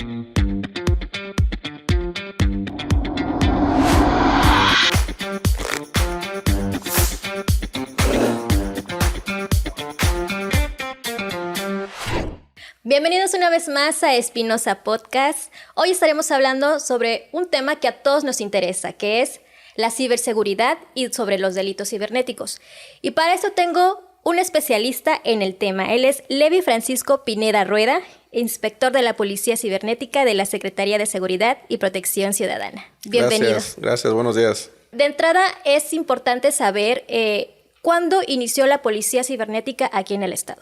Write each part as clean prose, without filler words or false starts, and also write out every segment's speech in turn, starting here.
Bienvenidos una vez más a Espinosa Podcast. Hoy estaremos hablando sobre un tema que a todos nos interesa, que es la ciberseguridad y sobre los delitos cibernéticos. Y para eso tengo un especialista en el tema. Él es Levi Francisco Pineda Rueda, inspector de la Policía Cibernética de la Secretaría de Seguridad y Protección Ciudadana. Bienvenido. Gracias, buenos días. De entrada, es importante saber cuándo inició la Policía Cibernética aquí en el estado.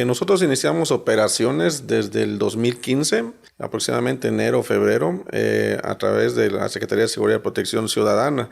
Nosotros iniciamos operaciones desde el 2015, aproximadamente enero o febrero, a través de la Secretaría de Seguridad y Protección Ciudadana.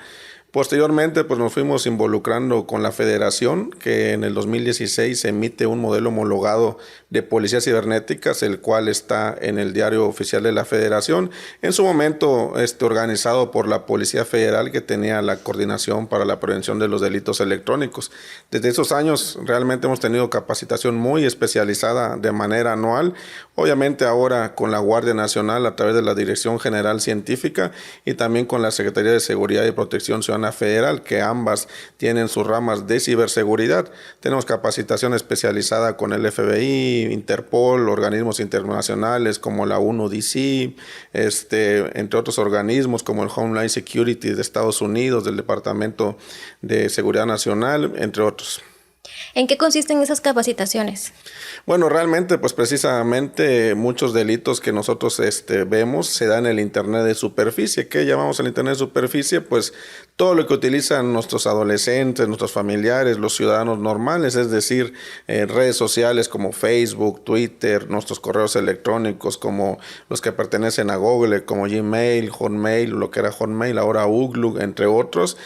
Posteriormente, pues nos fuimos involucrando con la Federación, que en el 2016 emite un modelo homologado de policías cibernéticas, el cual está en el diario oficial de la Federación. En su momento, organizado por la Policía Federal, que tenía la coordinación para la prevención de los delitos electrónicos. Desde esos años, realmente hemos tenido capacitación muy especializada de manera anual. Obviamente ahora con la Guardia Nacional a través de la Dirección General Científica y también con la Secretaría de Seguridad y Protección Ciudadana Federal, que ambas tienen sus ramas de ciberseguridad. Tenemos capacitación especializada con el FBI, Interpol, organismos internacionales como la UNODC, entre otros organismos como el Homeland Security de Estados Unidos, del Departamento de Seguridad Nacional, entre otros. ¿En qué consisten esas capacitaciones? Bueno, realmente, pues precisamente muchos delitos que nosotros vemos se dan en el Internet de superficie. ¿Qué llamamos el Internet de superficie? Pues todo lo que utilizan nuestros adolescentes, nuestros familiares, los ciudadanos normales, es decir, redes sociales como Facebook, Twitter, nuestros correos electrónicos como los que pertenecen a Google, como Gmail, Hotmail, lo que era Hotmail, ahora Outlook, entre otros.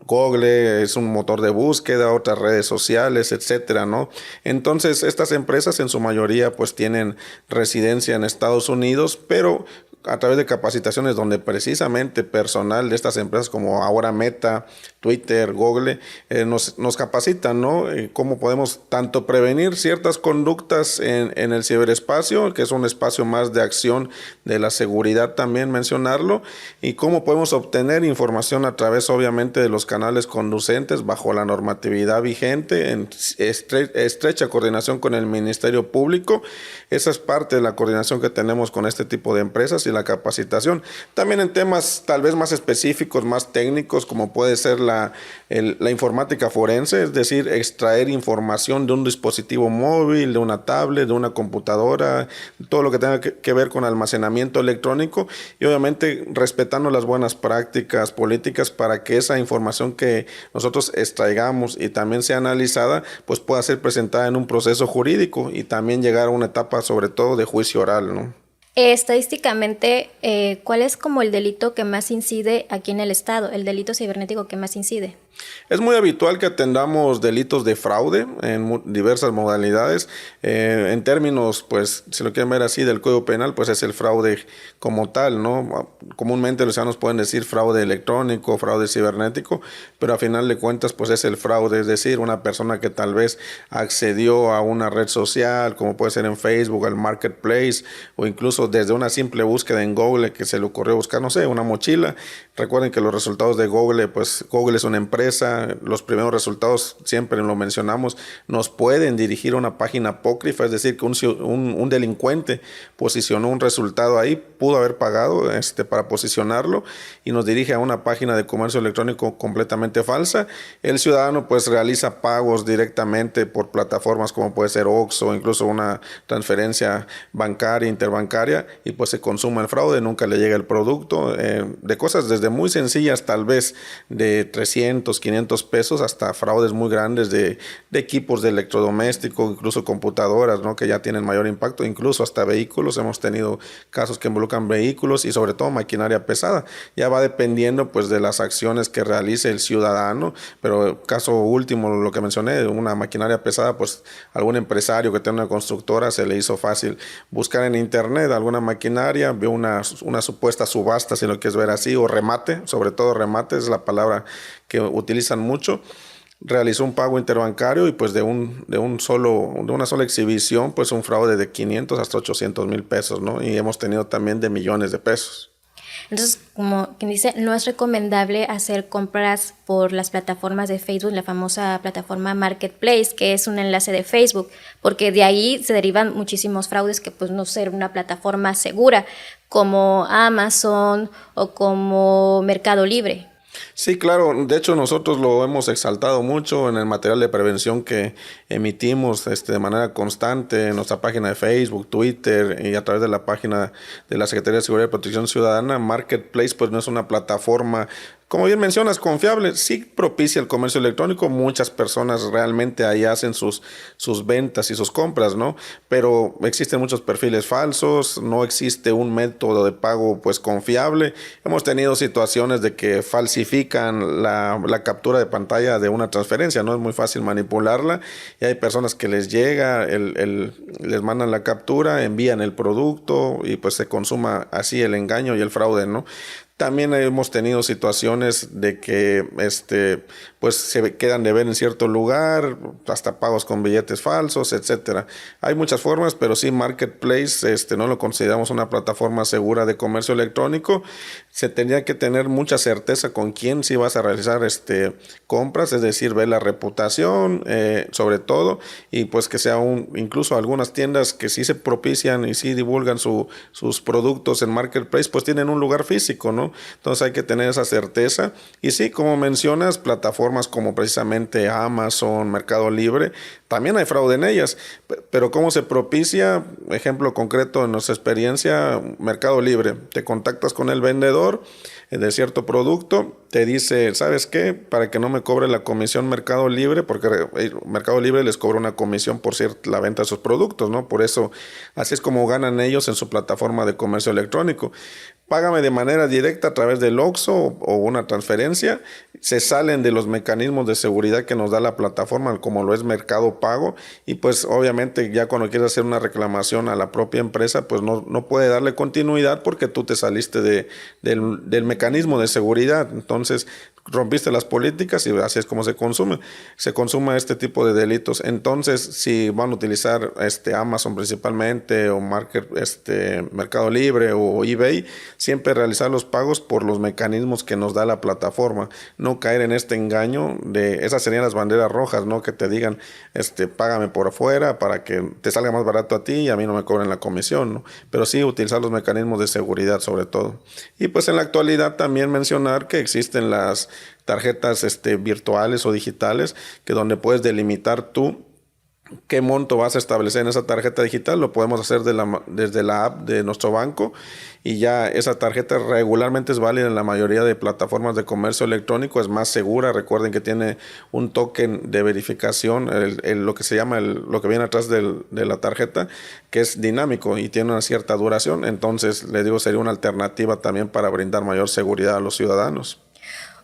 Google es un motor de búsqueda, otras redes sociales, etcétera, ¿no? Entonces, estas empresas en su mayoría pues tienen residencia en Estados Unidos, pero a través de capacitaciones donde precisamente personal de estas empresas como ahora Meta, Twitter, Google, nos capacitan, ¿no? Cómo podemos tanto prevenir ciertas conductas en el ciberespacio, que es un espacio más de acción de la seguridad también mencionarlo, y cómo podemos obtener información a través obviamente de los canales conducentes bajo la normatividad vigente en estrecha coordinación con el Ministerio Público. Esa es parte de la coordinación que tenemos con este tipo de empresas y la capacitación. También en temas tal vez más específicos, más técnicos, como puede ser la informática forense, es decir, extraer información de un dispositivo móvil, de una tablet, de una computadora, todo lo que tenga que ver con almacenamiento electrónico y obviamente respetando las buenas prácticas políticas para que esa información que nosotros extraigamos y también sea analizada, pues pueda ser presentada en un proceso jurídico y también llegar a una etapa sobre todo de juicio oral, ¿no? Estadísticamente, ¿cuál es como el delito que más incide aquí en el estado, el delito cibernético que más incide? Es muy habitual que atendamos delitos de fraude en diversas modalidades. En términos, pues, si lo quieren ver así, del Código Penal, pues es el fraude como tal, ¿no? Comúnmente los ciudadanos pueden decir fraude electrónico, fraude cibernético, pero a final de cuentas, pues es el fraude, es decir, una persona que tal vez accedió a una red social, como puede ser en Facebook, al Marketplace, o incluso desde una simple búsqueda en Google que se le ocurrió buscar, no sé, una mochila. Recuerden que los resultados de Google, pues Google es una empresa, los primeros resultados, siempre lo mencionamos, nos pueden dirigir a una página apócrifa, es decir, que un delincuente posicionó un resultado ahí, pudo haber pagado para posicionarlo y nos dirige a una página de comercio electrónico completamente falsa. El ciudadano pues realiza pagos directamente por plataformas como puede ser Oxxo, incluso una transferencia bancaria, interbancaria, y pues se consuma el fraude, nunca le llega el producto, de cosas desde muy sencillas tal vez de 300, 500 pesos hasta fraudes muy grandes de equipos de electrodoméstico, incluso computadoras, ¿no? Que ya tienen mayor impacto, incluso hasta vehículos. Hemos tenido casos que involucran vehículos y sobre todo maquinaria pesada. Ya va dependiendo pues de las acciones que realice el ciudadano, pero caso último, lo que mencioné, una maquinaria pesada, pues algún empresario que tiene una constructora se le hizo fácil buscar en internet alguna maquinaria, vio una supuesta subasta, si lo quieres ver así, o remate, sobre todo remate es la palabra que utilizan mucho. realizó un pago interbancario y pues de una sola exhibición, pues un fraude de 500 hasta 800,000 pesos, ¿no? Y hemos tenido también de millones de pesos. Entonces, como quien dice, no es recomendable hacer compras por las plataformas de Facebook, la famosa plataforma Marketplace, que es un enlace de Facebook, porque de ahí se derivan muchísimos fraudes que pues no ser una plataforma segura, como Amazon o como Mercado Libre. Sí, claro. De hecho, nosotros lo hemos exaltado mucho en el material de prevención que emitimos de manera constante en nuestra página de Facebook, Twitter y a través de la página de la Secretaría de Seguridad y Protección Ciudadana. Marketplace pues no es una plataforma, como bien mencionas, confiable. Sí propicia el comercio electrónico. Muchas personas realmente ahí hacen sus ventas y sus compras, ¿no? Pero existen muchos perfiles falsos, no existe un método de pago pues confiable. Hemos tenido situaciones de que falsifican la captura de pantalla de una transferencia, ¿no? Es muy fácil manipularla y hay personas que les llega, les mandan la captura, envían el producto y pues se consuma así el engaño y el fraude, ¿no? También hemos tenido situaciones de que pues se quedan de ver en cierto lugar, hasta pagos con billetes falsos, etcétera. Hay muchas formas, pero sí Marketplace no lo consideramos una plataforma segura de comercio electrónico. Se tendría que tener mucha certeza con quién sí vas a realizar compras, es decir, ver la reputación, sobre todo, y pues que sea incluso algunas tiendas que sí se propician y sí divulgan sus productos en Marketplace, pues tienen un lugar físico, ¿no? Entonces hay que tener esa certeza. Y sí, como mencionas, plataformas como precisamente Amazon, Mercado Libre, también hay fraude en ellas. Pero ¿cómo se propicia? Ejemplo concreto en nuestra experiencia, Mercado Libre. Te contactas con el vendedor de cierto producto, te dice, ¿sabes qué? Para que no me cobre la comisión Mercado Libre, porque Mercado Libre les cobra una comisión por la venta de sus productos, ¿no? Por eso, así es como ganan ellos en su plataforma de comercio electrónico. Págame de manera directa a través del OXXO o una transferencia. Se salen de los mecanismos de seguridad que nos da la plataforma, como lo es Mercado Pago, y pues obviamente ya cuando quieres hacer una reclamación a la propia empresa, pues no puede darle continuidad porque tú te saliste del mecanismo de seguridad. Entonces rompiste las políticas y así es como se consume este tipo de delitos. Entonces, si van a utilizar Amazon principalmente o Mercado Libre o eBay, siempre realizar los pagos por los mecanismos que nos da la plataforma, no caer en este engaño esas serían las banderas rojas, ¿no? Que te digan, págame por afuera para que te salga más barato a ti y a mí no me cobren la comisión, ¿no? Pero sí utilizar los mecanismos de seguridad sobre todo. Y pues en la actualidad también mencionar que existen las tarjetas virtuales o digitales, que donde puedes delimitar tú qué monto vas a establecer en esa tarjeta digital. Lo podemos hacer desde la app de nuestro banco y ya esa tarjeta regularmente es válida en la mayoría de plataformas de comercio electrónico, es más segura. Recuerden que tiene un token de verificación, lo que se llama lo que viene atrás de la tarjeta, que es dinámico y tiene una cierta duración. Entonces, les digo, sería una alternativa también para brindar mayor seguridad a los ciudadanos.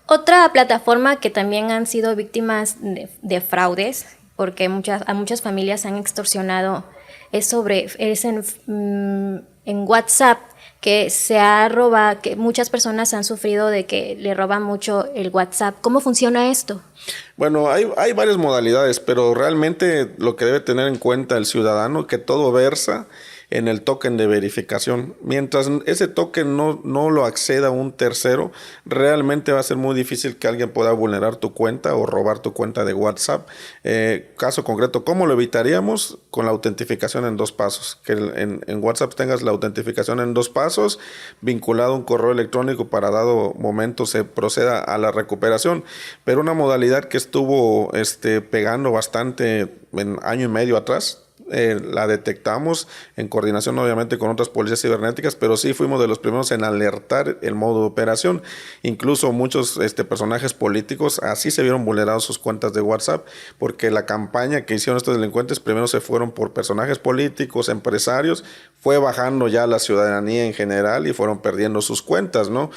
Otra plataforma que también han sido víctimas de fraudes, porque a muchas familias han extorsionado, es en WhatsApp, que se ha robado, que muchas personas han sufrido de que le roban mucho el WhatsApp. ¿Cómo funciona esto? Bueno, hay varias modalidades, pero realmente lo que debe tener en cuenta el ciudadano, que todo versa en el token de verificación. Mientras ese token no lo acceda un tercero, realmente va a ser muy difícil que alguien pueda vulnerar tu cuenta o robar tu cuenta de WhatsApp. Caso concreto, ¿cómo lo evitaríamos? Con la autentificación en 2 pasos. Que en WhatsApp tengas la autentificación en 2 pasos, vinculado a un correo electrónico para dado momento se proceda a la recuperación. Pero una modalidad que estuvo pegando bastante en año y medio atrás, la detectamos en coordinación obviamente con otras policías cibernéticas, pero sí fuimos de los primeros en alertar el modo de operación. Incluso muchos personajes políticos así se vieron vulnerados sus cuentas de WhatsApp, porque la campaña que hicieron estos delincuentes primero se fueron por personajes políticos, empresarios, fue bajando ya la ciudadanía en general y fueron perdiendo sus cuentas, ¿no?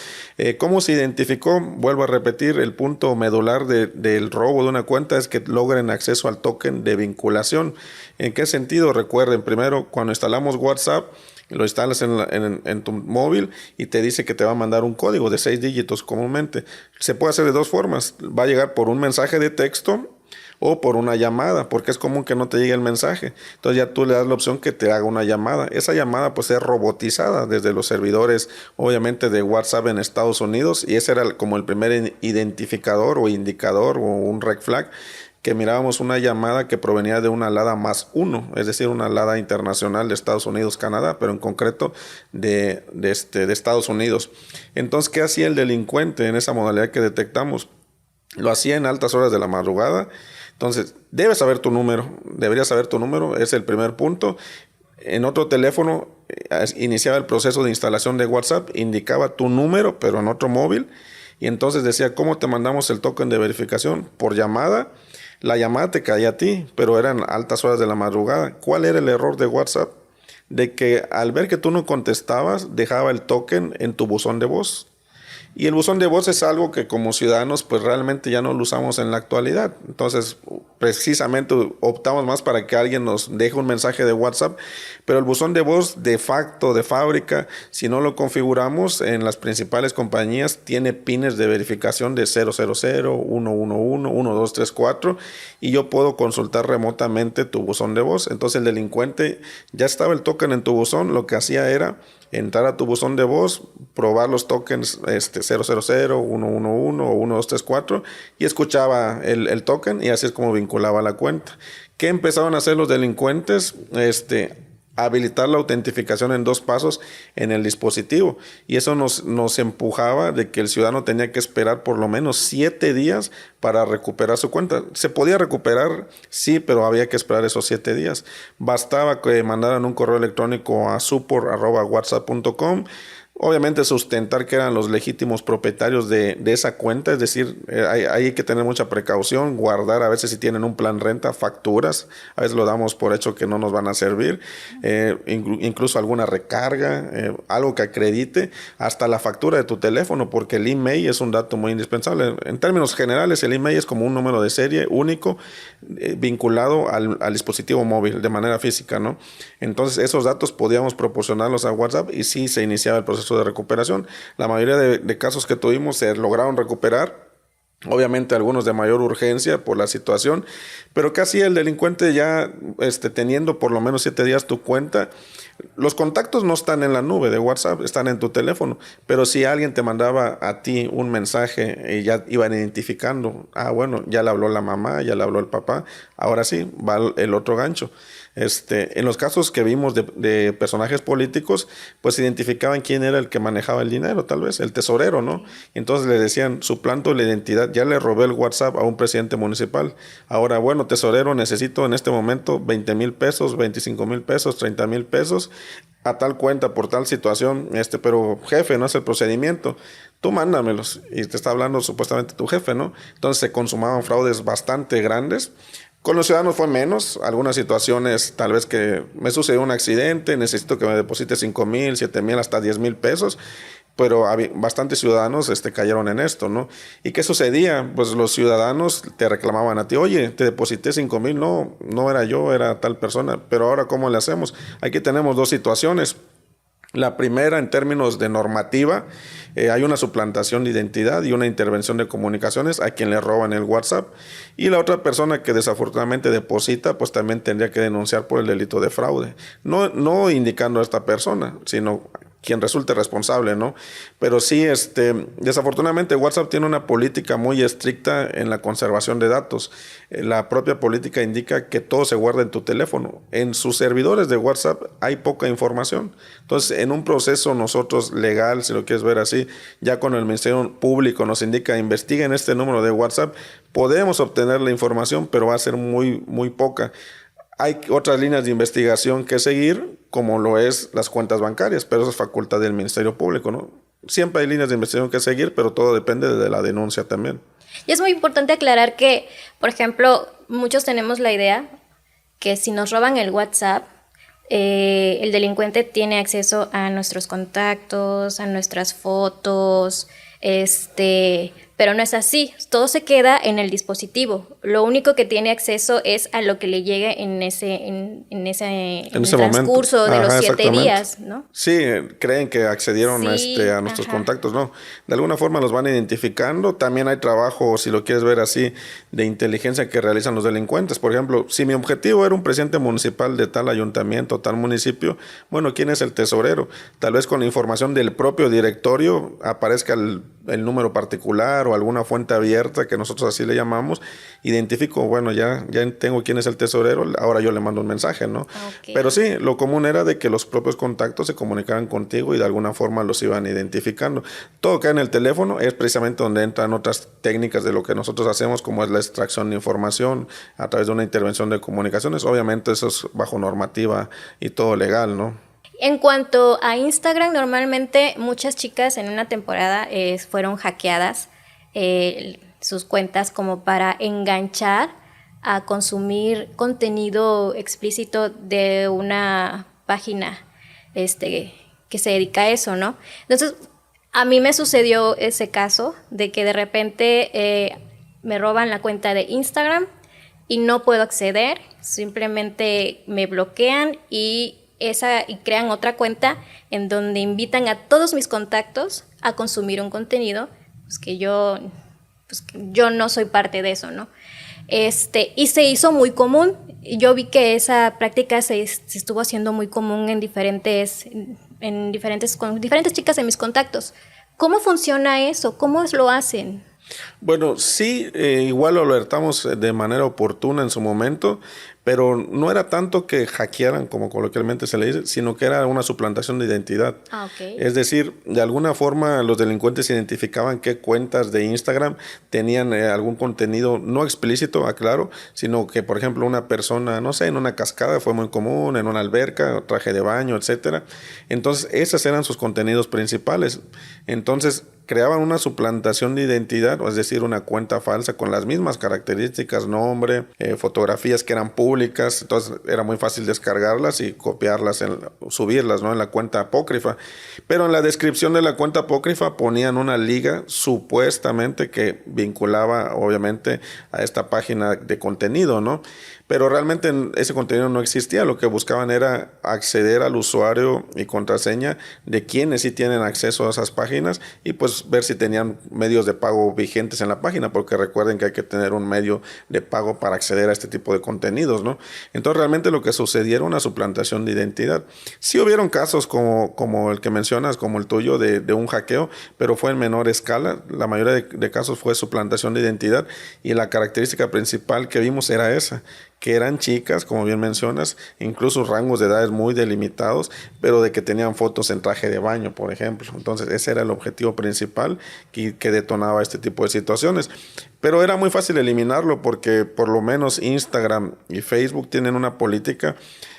¿Cómo se identificó? Vuelvo a repetir, el punto medular del robo de una cuenta es que logren acceso al token de vinculación. ¿En qué sentido? Recuerden, primero, cuando instalamos WhatsApp, lo instalas en tu móvil y te dice que te va a mandar un código de 6 dígitos comúnmente. Se puede hacer de dos formas. Va a llegar por un mensaje de texto o por una llamada, porque es común que no te llegue el mensaje. Entonces ya tú le das la opción que te haga una llamada. Esa llamada pues es robotizada desde los servidores, obviamente, de WhatsApp en Estados Unidos, y ese era como el primer identificador o indicador o un red flag, que mirábamos una llamada que provenía de una alada +1, es decir, una alada internacional de Estados Unidos, Canadá, pero en concreto de Estados Unidos. Entonces, ¿qué hacía el delincuente en esa modalidad que detectamos? Lo hacía en altas horas de la madrugada. Entonces, deberías saber tu número, es el primer punto. En otro teléfono iniciaba el proceso de instalación de WhatsApp, indicaba tu número, pero en otro móvil, y entonces decía, ¿cómo te mandamos el token de verificación? Por llamada. La llamada te caía a ti, pero eran altas horas de la madrugada. ¿Cuál era el error de WhatsApp? De que al ver que tú no contestabas, dejaba el token en tu buzón de voz. Y el buzón de voz es algo que como ciudadanos pues realmente ya no lo usamos en la actualidad. Entonces precisamente optamos más para que alguien nos deje un mensaje de WhatsApp, pero el buzón de voz de facto, de fábrica, si no lo configuramos en las principales compañías, tiene pines de verificación de 000, 111, 1234, y yo puedo consultar remotamente tu buzón de voz. Entonces el delincuente, ya estaba el token en tu buzón, lo que hacía era entrar a tu buzón de voz, probar los tokens 000, 111 o 1234, y escuchaba el token, y así es como vinculaba la cuenta. ¿Qué empezaron a hacer los delincuentes? Habilitar la autentificación en 2 pasos en el dispositivo, y eso nos empujaba de que el ciudadano tenía que esperar por lo menos 7 días para recuperar su cuenta. Se podía recuperar, sí, pero había que esperar esos 7 días. Bastaba que mandaran un correo electrónico a support@whatsapp.com, obviamente sustentar que eran los legítimos propietarios de esa cuenta, es decir, hay que tener mucha precaución, guardar a veces si tienen un plan renta, facturas, a veces lo damos por hecho que no nos van a servir, incluso alguna recarga, algo que acredite, hasta la factura de tu teléfono, porque el email es un dato muy indispensable. En términos generales, el email es como un número de serie único vinculado al dispositivo móvil de manera física, ¿no? Entonces esos datos podíamos proporcionarlos a WhatsApp y sí se iniciaba el proceso de recuperación. La mayoría de casos que tuvimos se lograron recuperar, obviamente algunos de mayor urgencia por la situación, pero ¿qué hacía el delincuente ya teniendo por lo menos 7 días tu cuenta? Los contactos no están en la nube de WhatsApp, están en tu teléfono, pero si alguien te mandaba a ti un mensaje y ya iban identificando, bueno, ya le habló la mamá, ya le habló el papá, ahora sí, va el otro gancho. En los casos que vimos de personajes políticos, pues identificaban quién era el que manejaba el dinero, tal vez, el tesorero, ¿no? Entonces le decían, suplanto la identidad, ya le robé el WhatsApp a un presidente municipal. Ahora, bueno, tesorero, necesito en este momento 20,000 pesos, 25,000 pesos, 30,000 pesos, a tal cuenta por tal situación, pero jefe, no es el procedimiento. Tú mándamelos. Y te está hablando supuestamente tu jefe, ¿no? Entonces se consumaban fraudes bastante grandes. Con los ciudadanos fue menos, algunas situaciones tal vez que me sucedió un accidente, necesito que me deposite 5,000, 7,000, hasta 10,000 pesos, pero bastantes ciudadanos cayeron en esto, ¿no? ¿Y qué sucedía? Pues los ciudadanos te reclamaban a ti, oye, te deposité 5,000, no era yo, era tal persona, pero ahora ¿cómo le hacemos? Aquí tenemos 2 situaciones. La primera, en términos de normativa, hay una suplantación de identidad y una intervención de comunicaciones a quien le roban el WhatsApp. Y la otra persona que desafortunadamente deposita, pues también tendría que denunciar por el delito de fraude. No indicando a esta persona, sino quien resulte responsable, ¿no? Pero sí, desafortunadamente WhatsApp tiene una política muy estricta en la conservación de datos. La propia política indica que todo se guarda en tu teléfono. En sus servidores de WhatsApp hay poca información. Entonces, en un proceso nosotros legal, si lo quieres ver así, ya cuando el Ministerio Público nos indica, investiguen este número de WhatsApp, podemos obtener la información, pero va a ser muy, muy poca. Hay otras líneas de investigación que seguir, como lo es las cuentas bancarias, pero eso es facultad del Ministerio Público, ¿no? Siempre hay líneas de investigación que seguir, pero todo depende de la denuncia también. Y es muy importante aclarar que, por ejemplo, muchos tenemos la idea que si nos roban el WhatsApp, el delincuente tiene acceso a nuestros contactos, a nuestras fotos, Pero no es así, todo se queda en el dispositivo. Lo único que tiene acceso es a lo que le llegue en ese transcurso momento. de los Ajá, 7 días, ¿no? Sí, creen que accedieron Sí, a nuestros ajá. contactos, no. De alguna forma los van identificando. También hay trabajo, si lo quieres ver así, de inteligencia que realizan los delincuentes. Por ejemplo, si mi objetivo era un presidente municipal de tal ayuntamiento, tal municipio, bueno, ¿quién es el tesorero? Tal vez con la información del propio directorio aparezca el número particular o alguna fuente abierta, que nosotros así le llamamos, identifico, bueno, ya tengo quién es el tesorero, ahora yo le mando un mensaje, ¿no? Ok. Pero sí, lo común era de que los propios contactos se comunicaran contigo y de alguna forma los iban identificando. Todo cae en el teléfono, es precisamente donde entran otras técnicas de lo que nosotros hacemos, como es la extracción de información a través de una intervención de comunicaciones. Obviamente eso es bajo normativa y todo legal, ¿no? En cuanto a Instagram, normalmente muchas chicas en una temporada fueron hackeadas sus cuentas como para enganchar a consumir contenido explícito de una página que se dedica a eso, ¿no? Entonces, a mí me sucedió ese caso de que de repente me roban la cuenta de Instagram y no puedo acceder, simplemente me bloquean y crean otra cuenta en donde invitan a todos mis contactos a consumir un contenido que yo no soy parte de eso, ¿no? Y se hizo muy común. Yo vi que esa práctica se estuvo haciendo muy común con diferentes chicas en mis contactos. ¿Cómo funciona eso? ¿Cómo lo hacen? Bueno, sí, igual lo alertamos de manera oportuna en su momento, pero no era tanto que hackearan, como coloquialmente se le dice, sino que era una suplantación de identidad. Ah, ok. Es decir, de alguna forma los delincuentes identificaban qué cuentas de Instagram tenían algún contenido no explícito, aclaro, sino que, por ejemplo, una persona, no sé, en una cascada fue muy común, en una alberca, traje de baño, etcétera. Entonces, esos eran sus contenidos principales. Entonces, creaban una suplantación de identidad, es decir, una cuenta falsa con las mismas características, nombre, fotografías que eran públicas, entonces era muy fácil descargarlas y copiarlas, subirlas, ¿no?, en la cuenta apócrifa. Pero en la descripción de la cuenta apócrifa ponían una liga supuestamente que vinculaba, obviamente, a esta página de contenido, ¿no? Pero realmente ese contenido no existía. Lo que buscaban era acceder al usuario y contraseña de quienes sí tienen acceso a esas páginas y pues ver si tenían medios de pago vigentes en la página, porque recuerden que hay que tener un medio de pago para acceder a este tipo de contenidos, ¿no? Entonces realmente lo que sucedió era una suplantación de identidad. Sí hubieron casos como el que mencionas, como el tuyo de un hackeo, pero fue en menor escala. La mayoría de casos fue suplantación de identidad y la característica principal que vimos era esa, que eran chicas, como bien mencionas, incluso rangos de edades muy delimitados, pero de que tenían fotos en traje de baño, por ejemplo. Entonces ese era el objetivo principal que detonaba este tipo de situaciones. Pero era muy fácil eliminarlo porque por lo menos Instagram y Facebook tienen una política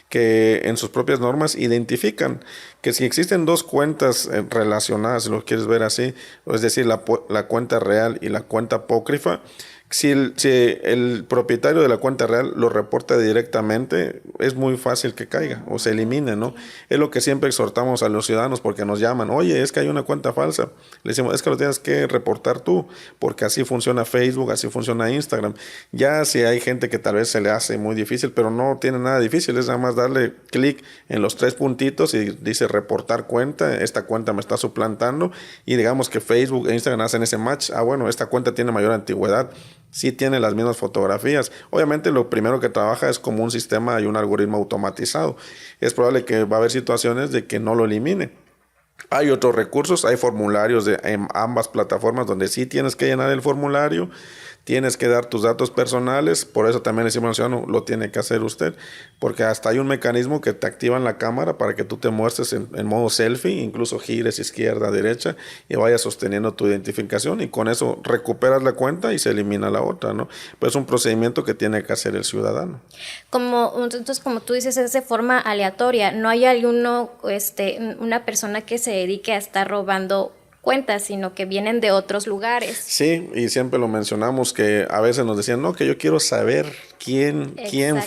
que en sus propias normas identifican que si existen dos cuentas relacionadas, si lo quieres ver así, es decir, la cuenta real y la cuenta apócrifa, si el propietario de la cuenta real lo reporta directamente, es muy fácil que caiga o se elimine, ¿no? Es lo que siempre exhortamos a los ciudadanos porque nos llaman, oye, es que hay una cuenta falsa. Le decimos, es que lo tienes que reportar tú, porque así funciona Facebook, así funciona Instagram. Ya si hay gente que tal vez se le hace muy difícil, pero no tiene nada difícil, es nada más darle clic en los 3 puntitos y dice reportar cuenta, esta cuenta me está suplantando y digamos que Facebook e Instagram hacen ese match, bueno, esta cuenta tiene mayor antigüedad, sí tiene las mismas fotografías. Obviamente lo primero que trabaja es como un sistema y un algoritmo automatizado. Es probable que va a haber situaciones de que no lo elimine. Hay otros recursos, hay formularios en ambas plataformas donde sí tienes que llenar el formulario, tienes que dar tus datos personales, por eso también le decimos al ciudadano, lo tiene que hacer usted, porque hasta hay un mecanismo que te activa en la cámara para que tú te muestres en modo selfie, incluso gires izquierda, derecha y vayas sosteniendo tu identificación y con eso recuperas la cuenta y se elimina la otra, ¿no? Pues es un procedimiento que tiene que hacer el ciudadano. Entonces, como tú dices, es de forma aleatoria, no hay una persona que se dedique a estar robando cuentas, sino que vienen de otros lugares. Sí, y siempre lo mencionamos que a veces nos decían, no, que yo quiero saber quién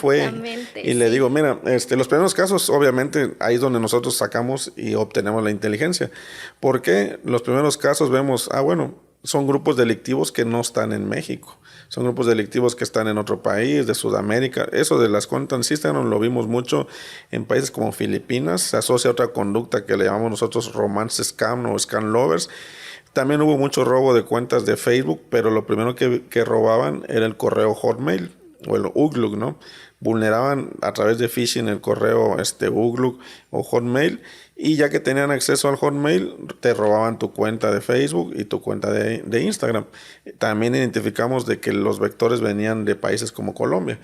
fue. Y le digo, mira, los primeros casos, obviamente, ahí es donde nosotros sacamos y obtenemos la inteligencia. Porque los primeros casos vemos, bueno, son grupos delictivos que no están en México. Son grupos delictivos que están en otro país, de Sudamérica. Eso de las cuentas Instagram lo vimos mucho en países como Filipinas. Se asocia a otra conducta que le llamamos nosotros romance scam o scam lovers. También hubo mucho robo de cuentas de Facebook, pero lo primero que robaban era el correo Hotmail o el Outlook, ¿no? Vulneraban a través de phishing el correo Outlook o Hotmail, y ya que tenían acceso al Hotmail, te robaban tu cuenta de Facebook y tu cuenta de Instagram. También identificamos de que los vectores venían de países como Colombia.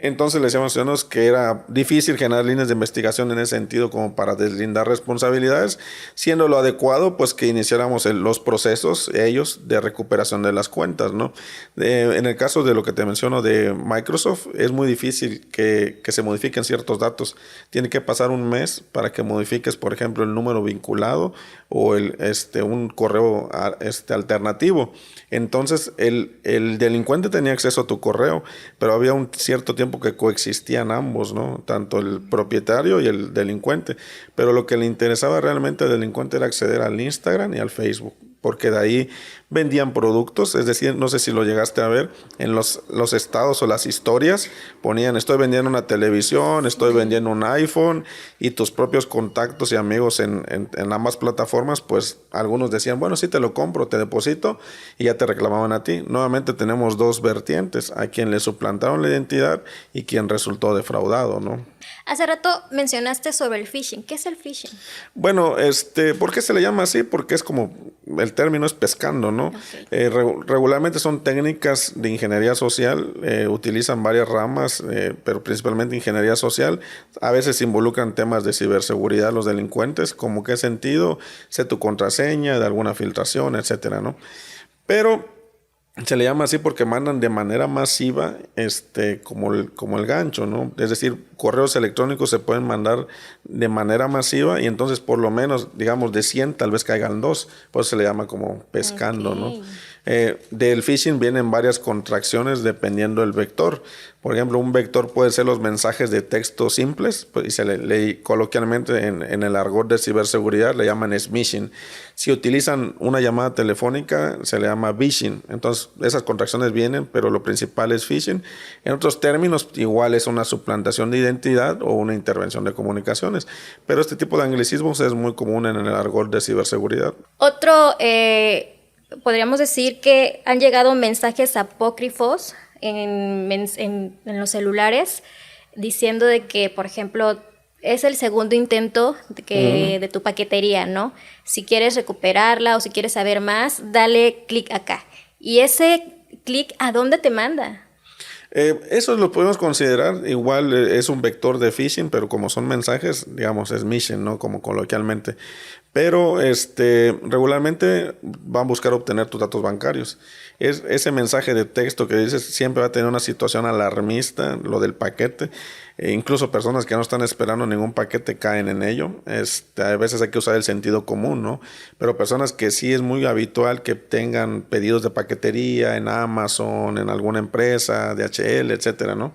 Entonces le decíamos a los ciudadanos que era difícil generar líneas de investigación en ese sentido como para deslindar responsabilidades, siendo lo adecuado pues que iniciáramos los procesos ellos de recuperación de las cuentas, ¿no? En el caso de lo que te menciono de Microsoft, es muy difícil que se modifiquen ciertos datos. Tiene que pasar un mes para que modifiques, por ejemplo, el número vinculado o un correo alternativo. Entonces el delincuente tenía acceso a tu correo, pero había un cierto tiempo que coexistían ambos, ¿no? Tanto el propietario y el delincuente. Pero lo que le interesaba realmente al delincuente era acceder al Instagram y al Facebook, porque de ahí vendían productos. Es decir, no sé si lo llegaste a ver, en los estados o las historias ponían: estoy vendiendo una televisión, estoy vendiendo un iPhone, y tus propios contactos y amigos en ambas plataformas, pues algunos decían, bueno, sí te lo compro, te deposito, y ya te reclamaban a ti. Nuevamente tenemos dos vertientes: a quien le suplantaron la identidad y quien resultó defraudado, ¿no? Hace rato mencionaste sobre el phishing. ¿Qué es el phishing? Bueno, ¿por qué se le llama así? Porque es como, el término es pescando, ¿no? Okay. Regularmente son técnicas de ingeniería social, utilizan varias ramas, pero principalmente ingeniería social. A veces involucran temas de ciberseguridad los delincuentes, como qué sentido, sé tu contraseña de alguna filtración, etcétera, ¿no? Pero se le llama así porque mandan de manera masiva, como el gancho, ¿no? Es decir, correos electrónicos se pueden mandar de manera masiva, y entonces por lo menos, digamos, de 100 tal vez caigan 2. Por eso se le llama como pescando, Okay. ¿no? Del phishing vienen varias contracciones dependiendo del vector. Por ejemplo, un vector puede ser los mensajes de texto simples, pues, y se le coloquialmente en el argot de ciberseguridad le llaman smishing. Si utilizan una llamada telefónica, se le llama vishing. Entonces, esas contracciones vienen, pero lo principal es phishing. En otros términos, igual es una suplantación de identidad o una intervención de comunicaciones. Pero este tipo de anglicismos es muy común en el argot de ciberseguridad. Otro, podríamos decir que han llegado mensajes apócrifos en los celulares diciendo de que, por ejemplo, es el segundo intento de tu paquetería, ¿no? Si quieres recuperarla o si quieres saber más, dale clic acá. Y ese clic, ¿a dónde te manda? Eso lo podemos considerar igual, es un vector de phishing, pero como son mensajes, digamos, es mishing, ¿no? Como coloquialmente. Pero regularmente van a buscar obtener tus datos bancarios. Ese mensaje de texto que dices siempre va a tener una situación alarmista, lo del paquete. Incluso personas que no están esperando ningún paquete caen en ello. A veces hay que usar el sentido común, ¿no? Pero personas que sí es muy habitual que tengan pedidos de paquetería en Amazon, en alguna empresa, DHL, etcétera, ¿no?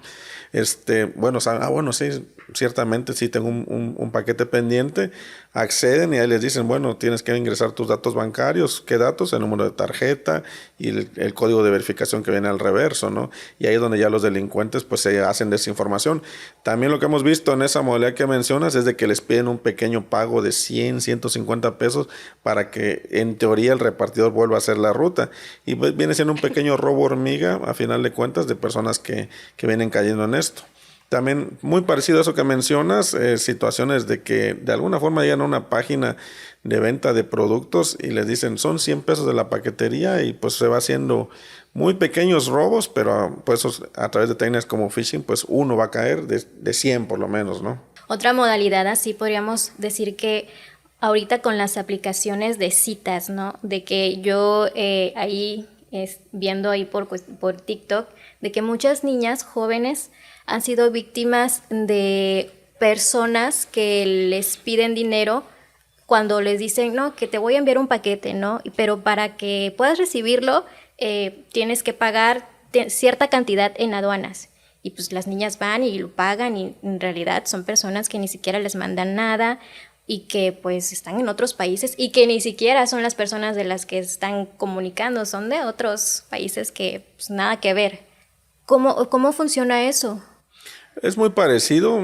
Bueno, sí, ciertamente sí tengo un paquete pendiente. Acceden y ahí les dicen, bueno, tienes que ingresar tus datos bancarios. ¿Qué datos? El número de tarjeta y el código de verificación que viene al reverso, ¿no? Y ahí es donde ya los delincuentes pues se hacen desinformación. También lo que hemos visto en esa modalidad que mencionas es de que les piden un pequeño pago de 100, 150 pesos para que en teoría el repartidor vuelva a hacer la ruta. Y pues viene siendo un pequeño robo hormiga a final de cuentas de personas que vienen cayendo en esto. También muy parecido a eso que mencionas, situaciones de que de alguna forma llegan a una página de venta de productos y les dicen son 100 pesos de la paquetería, y pues se va haciendo muy pequeños robos, pero pues a través de técnicas como phishing pues uno va a caer de 100 por lo menos, ¿no? Otra modalidad así podríamos decir que ahorita con las aplicaciones de citas, ¿no? De que yo viendo ahí por TikTok, de que muchas niñas jóvenes han sido víctimas de personas que les piden dinero cuando les dicen, no, que te voy a enviar un paquete, ¿no? Pero para que puedas recibirlo, tienes que pagar cierta cantidad en aduanas. Y pues las niñas van y lo pagan, y en realidad son personas que ni siquiera les mandan nada. y que pues están en otros países y que ni siquiera son las personas de las que están comunicando, son de otros países que pues, nada que ver. ¿Cómo funciona eso? Es muy parecido,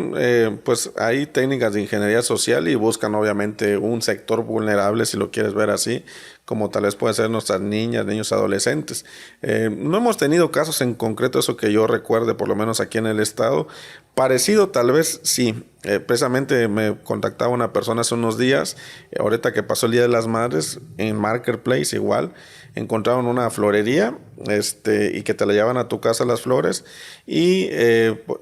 pues hay técnicas de ingeniería social y buscan obviamente un sector vulnerable, si lo quieres ver así, como tal vez puede ser nuestras niñas, niños, adolescentes. No hemos tenido casos en concreto, eso que yo recuerde, por lo menos aquí en el estado. Parecido tal vez sí. Precisamente me contactaba una persona hace unos días, ahorita que pasó el Día de las Madres, en Marketplace igual, encontraron una florería y que te la llevan a tu casa las flores y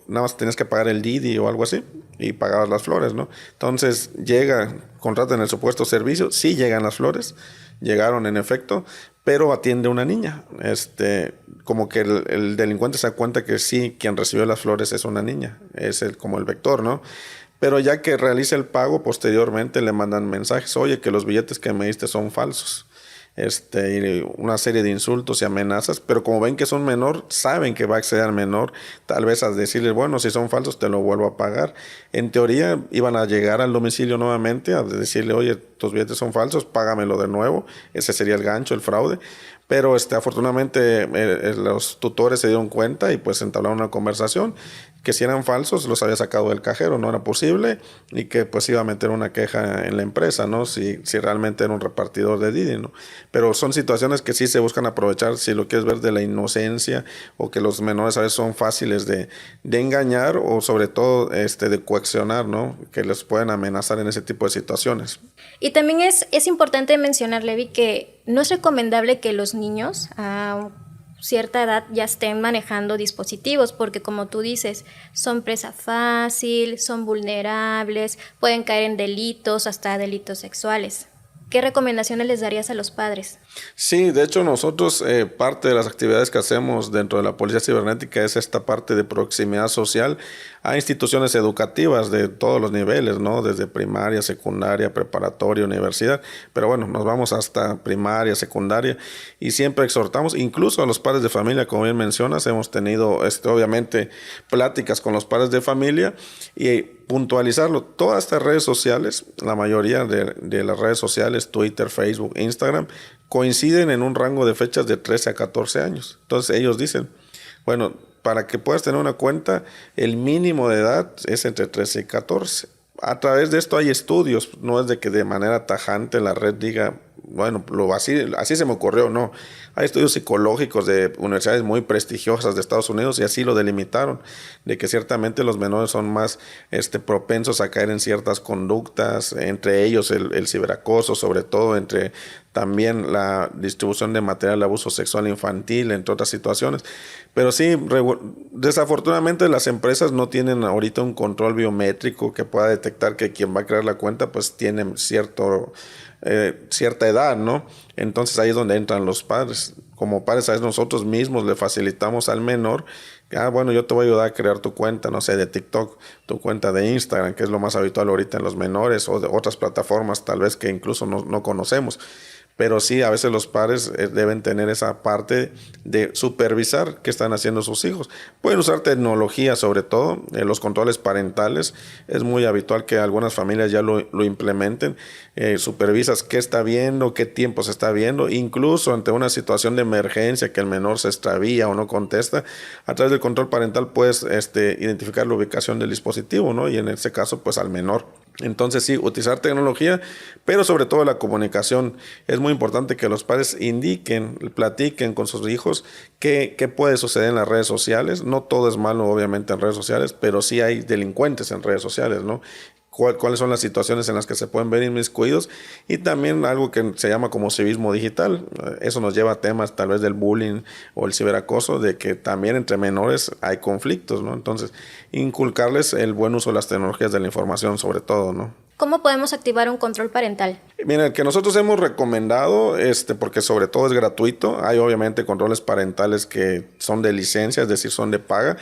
nada más tenías que pagar el Didi o algo así y pagabas las flores, ¿no? Entonces contratan el supuesto servicio, sí llegan las flores, llegaron en efecto, pero atiende una niña. Como que el delincuente se da cuenta que sí, quien recibió las flores es una niña, es como el vector, ¿no? Pero ya que realiza el pago, posteriormente le mandan mensajes, oye, que los billetes que me diste son falsos. Y una serie de insultos y amenazas, pero como ven que son menor, saben que va a acceder al menor, tal vez a decirles, bueno, si son falsos te lo vuelvo a pagar. En teoría iban a llegar al domicilio nuevamente a decirle, oye, tus billetes son falsos, págamelo de nuevo. Ese sería el gancho, el fraude. Pero afortunadamente los tutores se dieron cuenta y pues entablaron una conversación que si eran falsos los había sacado del cajero, no era posible, y que pues iba a meter una queja en la empresa, ¿no? Si realmente era un repartidor de Didi, ¿no? Pero son situaciones que sí se buscan aprovechar, si lo quieres ver, de la inocencia, o que los menores a veces son fáciles de engañar, o sobre todo de coaccionar, ¿no? Que les pueden amenazar en ese tipo de situaciones. Y también es importante mencionar, Levi, que no es recomendable que los niños a cierta edad ya estén manejando dispositivos, porque como tú dices, son presa fácil, son vulnerables, pueden caer en delitos, hasta delitos sexuales. ¿Qué recomendaciones les darías a los padres? Sí, de hecho nosotros parte de las actividades que hacemos dentro de la Policía Cibernética es esta parte de proximidad social a instituciones educativas de todos los niveles, ¿no? Desde primaria, secundaria, preparatoria, universidad, pero bueno, nos vamos hasta primaria, secundaria y siempre exhortamos, incluso a los padres de familia, como bien mencionas, hemos tenido obviamente pláticas con los padres de familia y puntualizarlo. Todas estas redes sociales, la mayoría de las redes sociales, Twitter, Facebook, Instagram, coinciden en un rango de fechas de 13 a 14 años. Entonces ellos dicen, bueno, para que puedas tener una cuenta, el mínimo de edad es entre 13 y 14. A través de esto hay estudios, no es de que de manera tajante la red diga, bueno, así se me ocurrió, no. Hay estudios psicológicos de universidades muy prestigiosas de Estados Unidos y así lo delimitaron, de que ciertamente los menores son más propensos a caer en ciertas conductas, entre ellos el ciberacoso, sobre todo entre también la distribución de material de abuso sexual infantil, entre otras situaciones. Pero sí, desafortunadamente las empresas no tienen ahorita un control biométrico que pueda detectar que quien va a crear la cuenta pues tiene cierta edad, ¿no? Entonces ahí es donde entran los padres. Como padres, a veces nosotros mismos le facilitamos al menor, bueno, yo te voy a ayudar a crear tu cuenta, no sé, de TikTok, tu cuenta de Instagram, que es lo más habitual ahorita en los menores, o de otras plataformas tal vez que incluso no conocemos. Pero sí, a veces los padres deben tener esa parte de supervisar qué están haciendo sus hijos. Pueden usar tecnología, sobre todo, los controles parentales. Es muy habitual que algunas familias ya lo implementen. Supervisas qué está viendo, qué tiempo se está viendo. Incluso ante una situación de emergencia que el menor se extravía o no contesta, a través del control parental puedes identificar la ubicación del dispositivo, ¿no? Y en este caso, pues al menor. Entonces sí, utilizar tecnología, pero sobre todo la comunicación. Es muy importante que los padres platiquen con sus hijos qué puede suceder en las redes sociales. No todo es malo, obviamente, en redes sociales, pero sí hay delincuentes en redes sociales, ¿no? Cuáles son las situaciones en las que se pueden ver inmiscuidos, y también algo que se llama como civismo digital. Eso nos lleva a temas tal vez del bullying o el ciberacoso, de que también entre menores hay conflictos, ¿no? Entonces, inculcarles el buen uso de las tecnologías de la información sobre todo, ¿no? ¿Cómo podemos activar un control parental? Mira, el que nosotros hemos recomendado, porque sobre todo es gratuito, hay obviamente controles parentales que son de licencia, es decir, son de paga,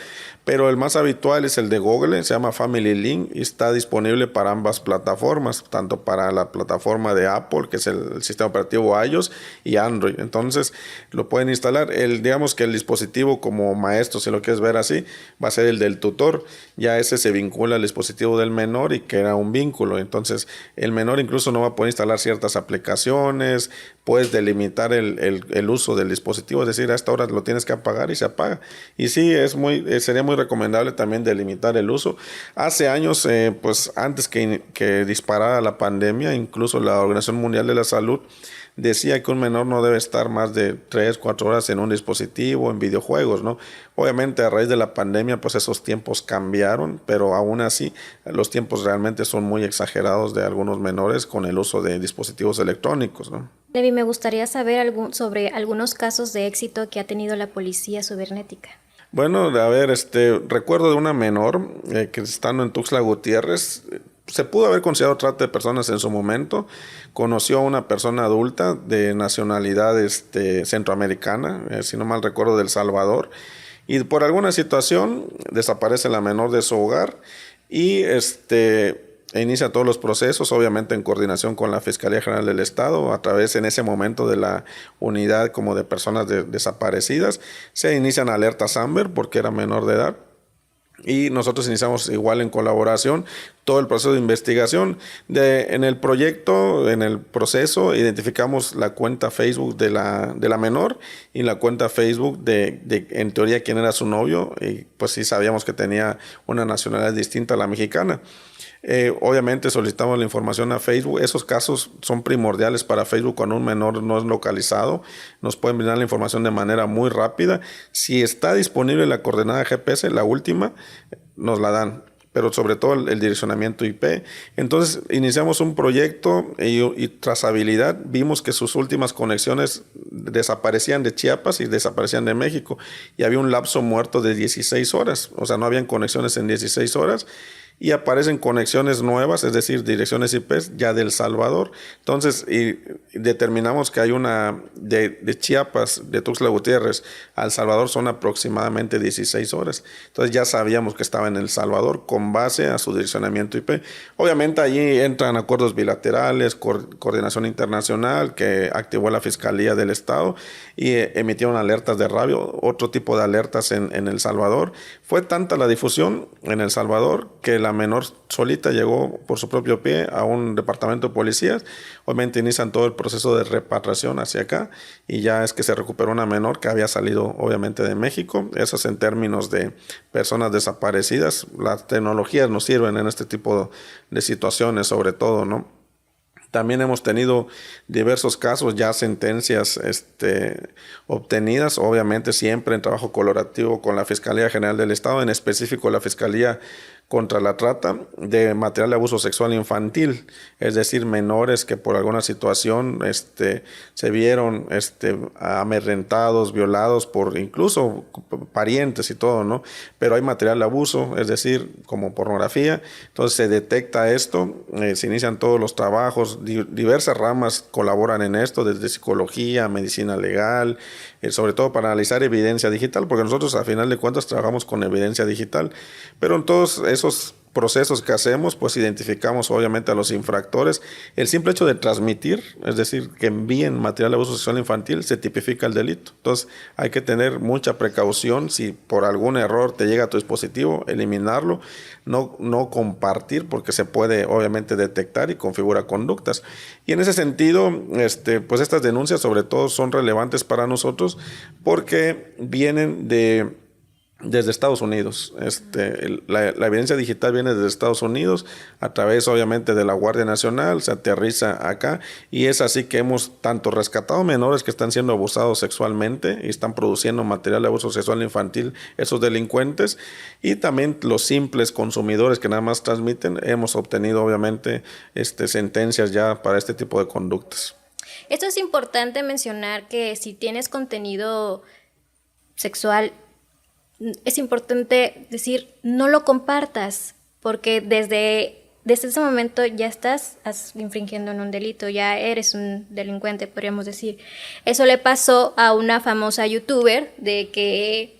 pero el más habitual es el de Google, se llama Family Link y está disponible para ambas plataformas, tanto para la plataforma de Apple, que es el sistema operativo iOS, y Android. Entonces lo pueden instalar. Digamos que el dispositivo como maestro, si lo quieres ver así, va a ser el del tutor. Ya ese se vincula al dispositivo del menor y crea un vínculo. Entonces, el menor incluso no va a poder instalar ciertas aplicaciones, puedes delimitar el uso del dispositivo, es decir, a esta hora lo tienes que apagar y se apaga. Y sí, sería muy recomendable también delimitar el uso. Hace años, pues antes que disparara la pandemia, incluso la Organización Mundial de la Salud decía que un menor no debe estar más de 3, 4 horas en un dispositivo, en videojuegos, ¿no? Obviamente a raíz de la pandemia pues esos tiempos cambiaron, pero aún así los tiempos realmente son muy exagerados de algunos menores con el uso de dispositivos electrónicos, ¿no? Levi, me gustaría saber sobre algunos casos de éxito que ha tenido la policía cibernética. Bueno, a ver, recuerdo de una menor que estando en Tuxtla Gutiérrez, se pudo haber considerado trata de personas en su momento. Conoció a una persona adulta de nacionalidad centroamericana, si no mal recuerdo, de El Salvador, y por alguna situación desaparece la menor de su hogar y inicia todos los procesos, obviamente en coordinación con la Fiscalía General del Estado, a través en ese momento de la unidad como de personas desaparecidas. Se inician alertas Amber porque era menor de edad. Y nosotros iniciamos igual en colaboración todo el proceso de investigación. En el proyecto, en el proceso, identificamos la cuenta Facebook de la menor y la cuenta Facebook de en teoría quién era su novio, y pues sí sabíamos que tenía una nacionalidad distinta a la mexicana. Obviamente solicitamos la información a Facebook. Esos casos son primordiales para Facebook cuando un menor no es localizado. Nos pueden brindar la información de manera muy rápida. Si está disponible la coordenada GPS, la última, nos la dan, pero sobre todo el direccionamiento IP. Entonces iniciamos un proyecto y trazabilidad. Vimos que sus últimas conexiones desaparecían de Chiapas y desaparecían de México. Y había un lapso muerto de 16 horas. O sea, no habían conexiones en 16 horas. Y aparecen conexiones nuevas, es decir, direcciones IP ya de El Salvador. Entonces, y determinamos que hay una de Chiapas, de Tuxtla Gutiérrez a El Salvador, son aproximadamente 16 horas. Entonces ya sabíamos que estaba en El Salvador con base a su direccionamiento IP. Obviamente allí entran acuerdos bilaterales, coordinación internacional que activó la Fiscalía del Estado y emitieron alertas de radio, otro tipo de alertas en El Salvador. Fue tanta la difusión en El Salvador que la menor solita llegó por su propio pie a un departamento de policías. Obviamente inician todo el proceso de repatriación hacia acá y ya es que se recuperó una menor que había salido obviamente de México. Eso es en términos de personas desaparecidas. Las tecnologías nos sirven en este tipo de situaciones sobre todo, ¿no? También hemos tenido diversos casos, ya sentencias obtenidas, obviamente siempre en trabajo colaborativo con la Fiscalía General del Estado, en específico la Fiscalía contra la trata de material de abuso sexual infantil, es decir, menores que por alguna situación se vieron amedrentados, violados por incluso parientes y todo, ¿no? Pero hay material de abuso, es decir, como pornografía, entonces se detecta esto, se inician todos los trabajos, diversas ramas colaboran en esto, desde psicología, medicina legal, sobre todo para analizar evidencia digital, porque nosotros a final de cuentas trabajamos con evidencia digital, pero en todos esos procesos que hacemos, pues identificamos obviamente a los infractores. El simple hecho de transmitir, es decir, que envíen material de abuso sexual infantil, se tipifica el delito. Entonces hay que tener mucha precaución. Si por algún error te llega a tu dispositivo, eliminarlo, no compartir, porque se puede obviamente detectar y configura conductas. Y en ese sentido, pues estas denuncias sobre todo son relevantes para nosotros porque vienen desde Estados Unidos. La evidencia digital viene desde Estados Unidos a través obviamente de la Guardia Nacional, se aterriza acá y es así que hemos tanto rescatado menores que están siendo abusados sexualmente y están produciendo material de abuso sexual infantil, esos delincuentes, y también los simples consumidores que nada más transmiten. Hemos obtenido obviamente sentencias ya para este tipo de conductas. Esto es importante mencionar, que si tienes contenido sexual, es importante decir, no lo compartas, porque desde ese momento ya estás infringiendo en un delito, ya eres un delincuente, podríamos decir. Eso le pasó a una famosa youtuber de que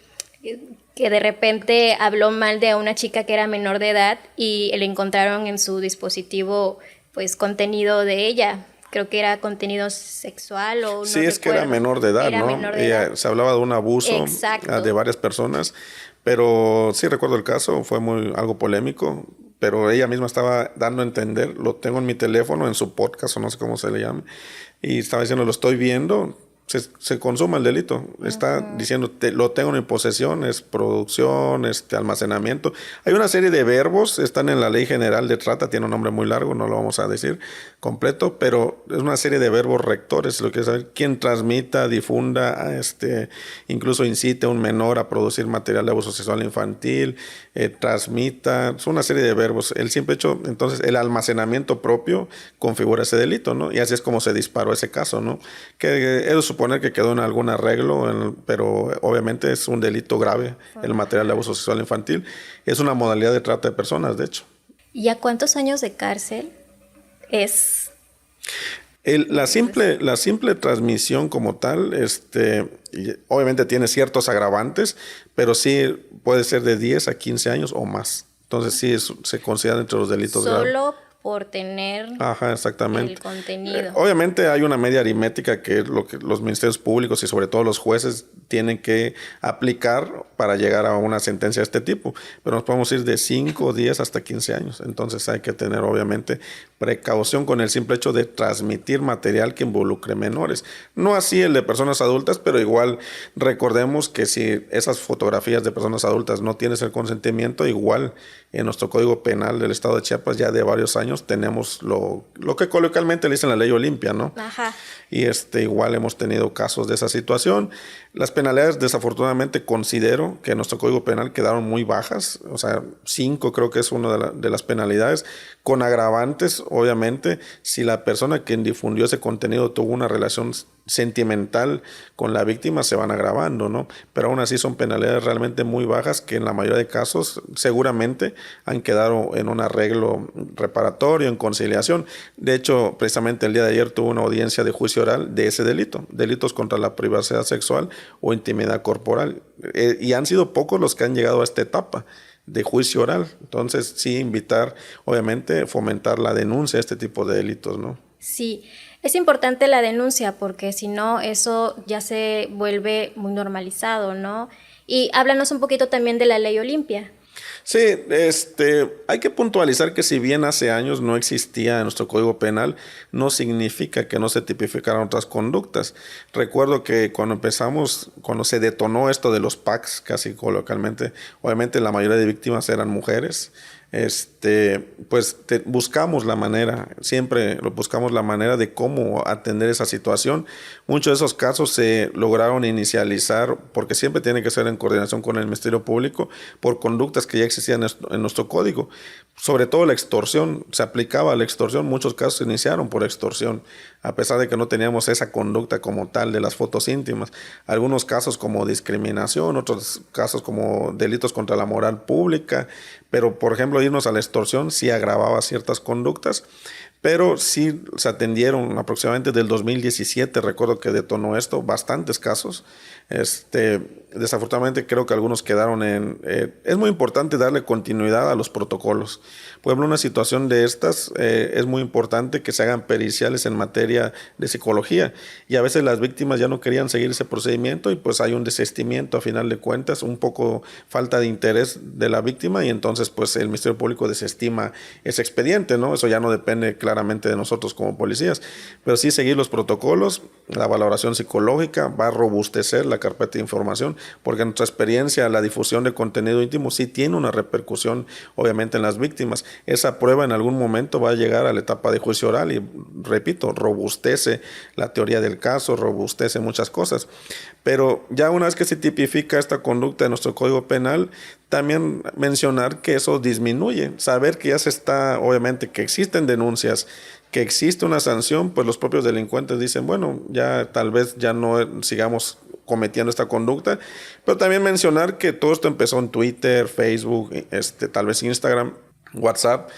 de repente habló mal de una chica que era menor de edad y le encontraron en su dispositivo pues contenido de ella. Creo que era contenido sexual o no. Sí, es que era menor de edad, ¿no? Se hablaba de un abuso. Exacto. De varias personas, pero sí recuerdo el caso, fue algo polémico. pero ella misma estaba dando a entender, lo tengo en mi teléfono, en su podcast o no sé cómo se le llame, y estaba diciendo, lo estoy viendo, se consuma el delito. Está diciendo, lo tengo en mi posesión, es producción, almacenamiento. Hay una serie de verbos, están en la Ley General de Trata, tiene un nombre muy largo, no lo vamos a decir completo, pero es una serie de verbos rectores, lo que es saber quién transmita, difunda, incluso incite a un menor a producir material de abuso sexual infantil, transmita, es una serie de verbos. El simple hecho, entonces, el almacenamiento propio configura ese delito, ¿no? Y así es como se disparó ese caso, ¿no? Que es suponer que quedó en algún arreglo, pero obviamente es un delito grave el material de abuso sexual infantil. Es una modalidad de trata de personas, de hecho. ¿Y a cuántos años de cárcel es? La simple transmisión como tal, obviamente tiene ciertos agravantes, pero sí puede ser de 10 a 15 años o más. Entonces sí se considera entre los delitos graves. Solo por tener exactamente. el contenido. Obviamente hay una media aritmética que es lo que los ministerios públicos y sobre todo los jueces tienen que aplicar para llegar a una sentencia de este tipo, pero nos podemos ir de 5, 10 hasta 15 años. Entonces hay que tener obviamente precaución con el simple hecho de transmitir material que involucre menores. No así el de personas adultas, pero igual recordemos que si esas fotografías de personas adultas no tienes el consentimiento, igual en nuestro Código Penal del Estado de Chiapas ya de varios años tenemos lo que coloquialmente le dicen la ley Olimpia, ¿no? Ajá. Y igual hemos tenido casos de esa situación. Las penalidades, desafortunadamente, considero que en nuestro Código Penal quedaron muy bajas. O sea, 5 creo que es una de las penalidades, con agravantes, obviamente, si la persona quien difundió ese contenido tuvo una relación sentimental con la víctima, se van agravando, ¿no? Pero aún así son penalidades realmente muy bajas que en la mayoría de casos seguramente han quedado en un arreglo reparatorio, en conciliación. De hecho, precisamente el día de ayer tuve una audiencia de juicio oral de ese delito, delitos contra la privacidad sexual o intimidad corporal. Y han sido pocos los que han llegado a esta etapa de juicio oral. Entonces, sí, invitar, obviamente, fomentar la denuncia de este tipo de delitos, ¿no? Sí, es importante la denuncia porque si no, eso ya se vuelve muy normalizado, ¿no? Y háblanos un poquito también de la ley Olimpia. Sí, hay que puntualizar que si bien hace años no existía en nuestro Código Penal, no significa que no se tipificaran otras conductas. Recuerdo que cuando se detonó esto de los packs, casi coloquialmente, obviamente la mayoría de víctimas eran mujeres. Pues buscamos la manera, siempre buscamos la manera de cómo atender esa situación. Muchos de esos casos se lograron inicializar, porque siempre tiene que ser en coordinación con el Ministerio Público, por conductas que ya existían en nuestro código. Sobre todo la extorsión, se aplicaba a la extorsión, muchos casos se iniciaron por extorsión, a pesar de que no teníamos esa conducta como tal de las fotos íntimas. Algunos casos como discriminación, otros casos como delitos contra la moral pública, pero por ejemplo irnos a la extorsión sí agravaba ciertas conductas, pero sí se atendieron aproximadamente del 2017, recuerdo que detonó esto, bastantes casos. Desafortunadamente creo que algunos quedaron es muy importante darle continuidad a los protocolos. Por ejemplo, una situación de estas es muy importante que se hagan periciales en materia de psicología, y a veces las víctimas ya no querían seguir ese procedimiento y pues hay un desistimiento a final de cuentas, un poco falta de interés de la víctima, y entonces pues el Ministerio Público desestima ese expediente, ¿no? Eso ya no depende claramente de nosotros como policías, pero sí seguir los protocolos. La valoración psicológica va a robustecer la carpeta de información, porque en nuestra experiencia la difusión de contenido íntimo sí tiene una repercusión obviamente en las víctimas. Esa prueba en algún momento va a llegar a la etapa de juicio oral y, repito, robustece la teoría del caso, robustece muchas cosas. Pero ya una vez que se tipifica esta conducta en nuestro Código Penal, también mencionar que eso disminuye, saber que ya se está, obviamente que existen denuncias, que existe una sanción, pues los propios delincuentes dicen, bueno, ya tal vez ya no sigamos cometiendo esta conducta, pero también mencionar que todo esto empezó en Twitter, Facebook, tal vez Instagram, WhatsApp,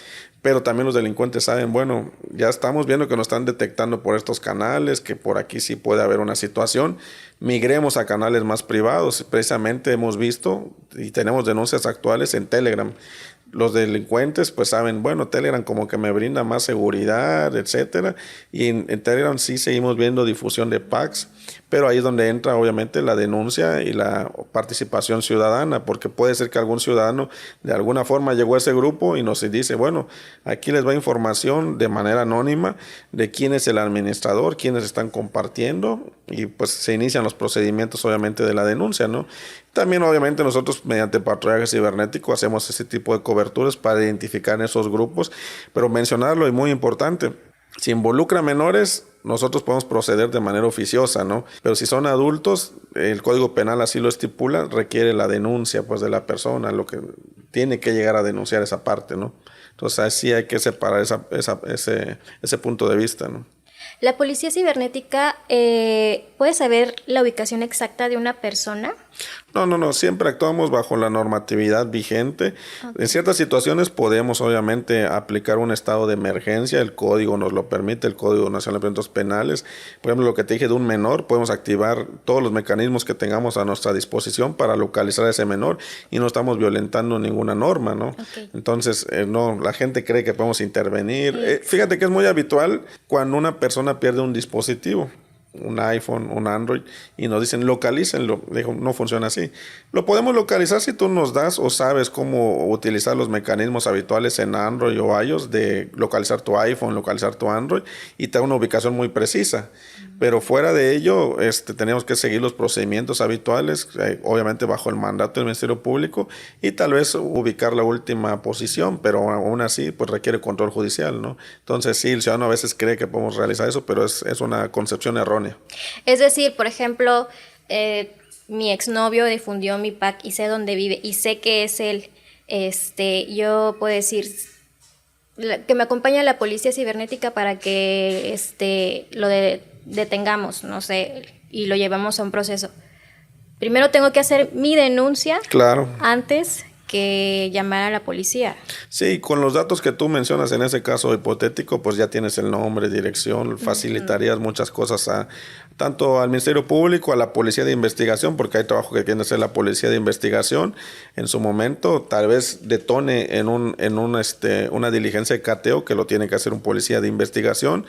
pero también los delincuentes saben, bueno, ya estamos viendo que nos están detectando por estos canales, que por aquí sí puede haber una situación, migremos a canales más privados. Precisamente hemos visto y tenemos denuncias actuales en Telegram. Los delincuentes pues saben, bueno, Telegram como que me brinda más seguridad, etcétera, y en Telegram sí seguimos viendo difusión de packs, Pero ahí es donde entra obviamente la denuncia y la participación ciudadana, porque puede ser que algún ciudadano de alguna forma llegó a ese grupo y nos dice, bueno, aquí les va información de manera anónima de quién es el administrador, quiénes están compartiendo, y pues se inician los procedimientos obviamente de la denuncia, ¿no? También obviamente nosotros mediante patrullaje cibernético hacemos ese tipo de coberturas para identificar esos grupos, pero mencionarlo y muy importante, si involucra menores, nosotros podemos proceder de manera oficiosa, ¿no? Pero si son adultos, el Código Penal así lo estipula, requiere la denuncia, pues, de la persona, lo que tiene que llegar a denunciar esa parte, ¿no? Entonces, así hay que separar ese punto de vista, ¿no? ¿La policía cibernética puede saber la ubicación exacta de una persona? No, siempre actuamos bajo la normatividad vigente. Okay. En ciertas situaciones podemos obviamente aplicar un estado de emergencia, el código nos lo permite, el Código Nacional de Procedimientos Penales. Por ejemplo, lo que te dije de un menor, podemos activar todos los mecanismos que tengamos a nuestra disposición para localizar a ese menor y no estamos violentando ninguna norma, ¿no? Okay. Entonces, no, la gente cree que podemos intervenir. Sí. Fíjate que es muy habitual cuando una persona pierde un dispositivo, un iPhone, un Android, y nos dicen localícenlo. Digo, no funciona así. Lo podemos localizar si tú nos das o sabes cómo utilizar los mecanismos habituales en Android o iOS de localizar tu iPhone, localizar tu Android y te da una ubicación muy precisa. Pero fuera de ello, tenemos que seguir los procedimientos habituales, obviamente bajo el mandato del Ministerio Público, y tal vez ubicar la última posición, pero aún así pues requiere control judicial, ¿no? Entonces sí, el ciudadano a veces cree que podemos realizar eso, pero es una concepción errónea. Es decir, por ejemplo, mi exnovio difundió mi pack y sé dónde vive y sé que es él. Yo puedo decir que me acompañe a la policía cibernética para que detengamos, no sé, y lo llevamos a un proceso. Primero tengo que hacer mi denuncia. Claro. Antes que llamar a la policía. Sí, con los datos que tú mencionas en ese caso hipotético, pues ya tienes el nombre, dirección, facilitarías muchas cosas tanto al Ministerio Público, a la Policía de Investigación, porque hay trabajo que tiene que hacer la Policía de Investigación en su momento, tal vez detone en una diligencia de cateo que lo tiene que hacer un policía de investigación.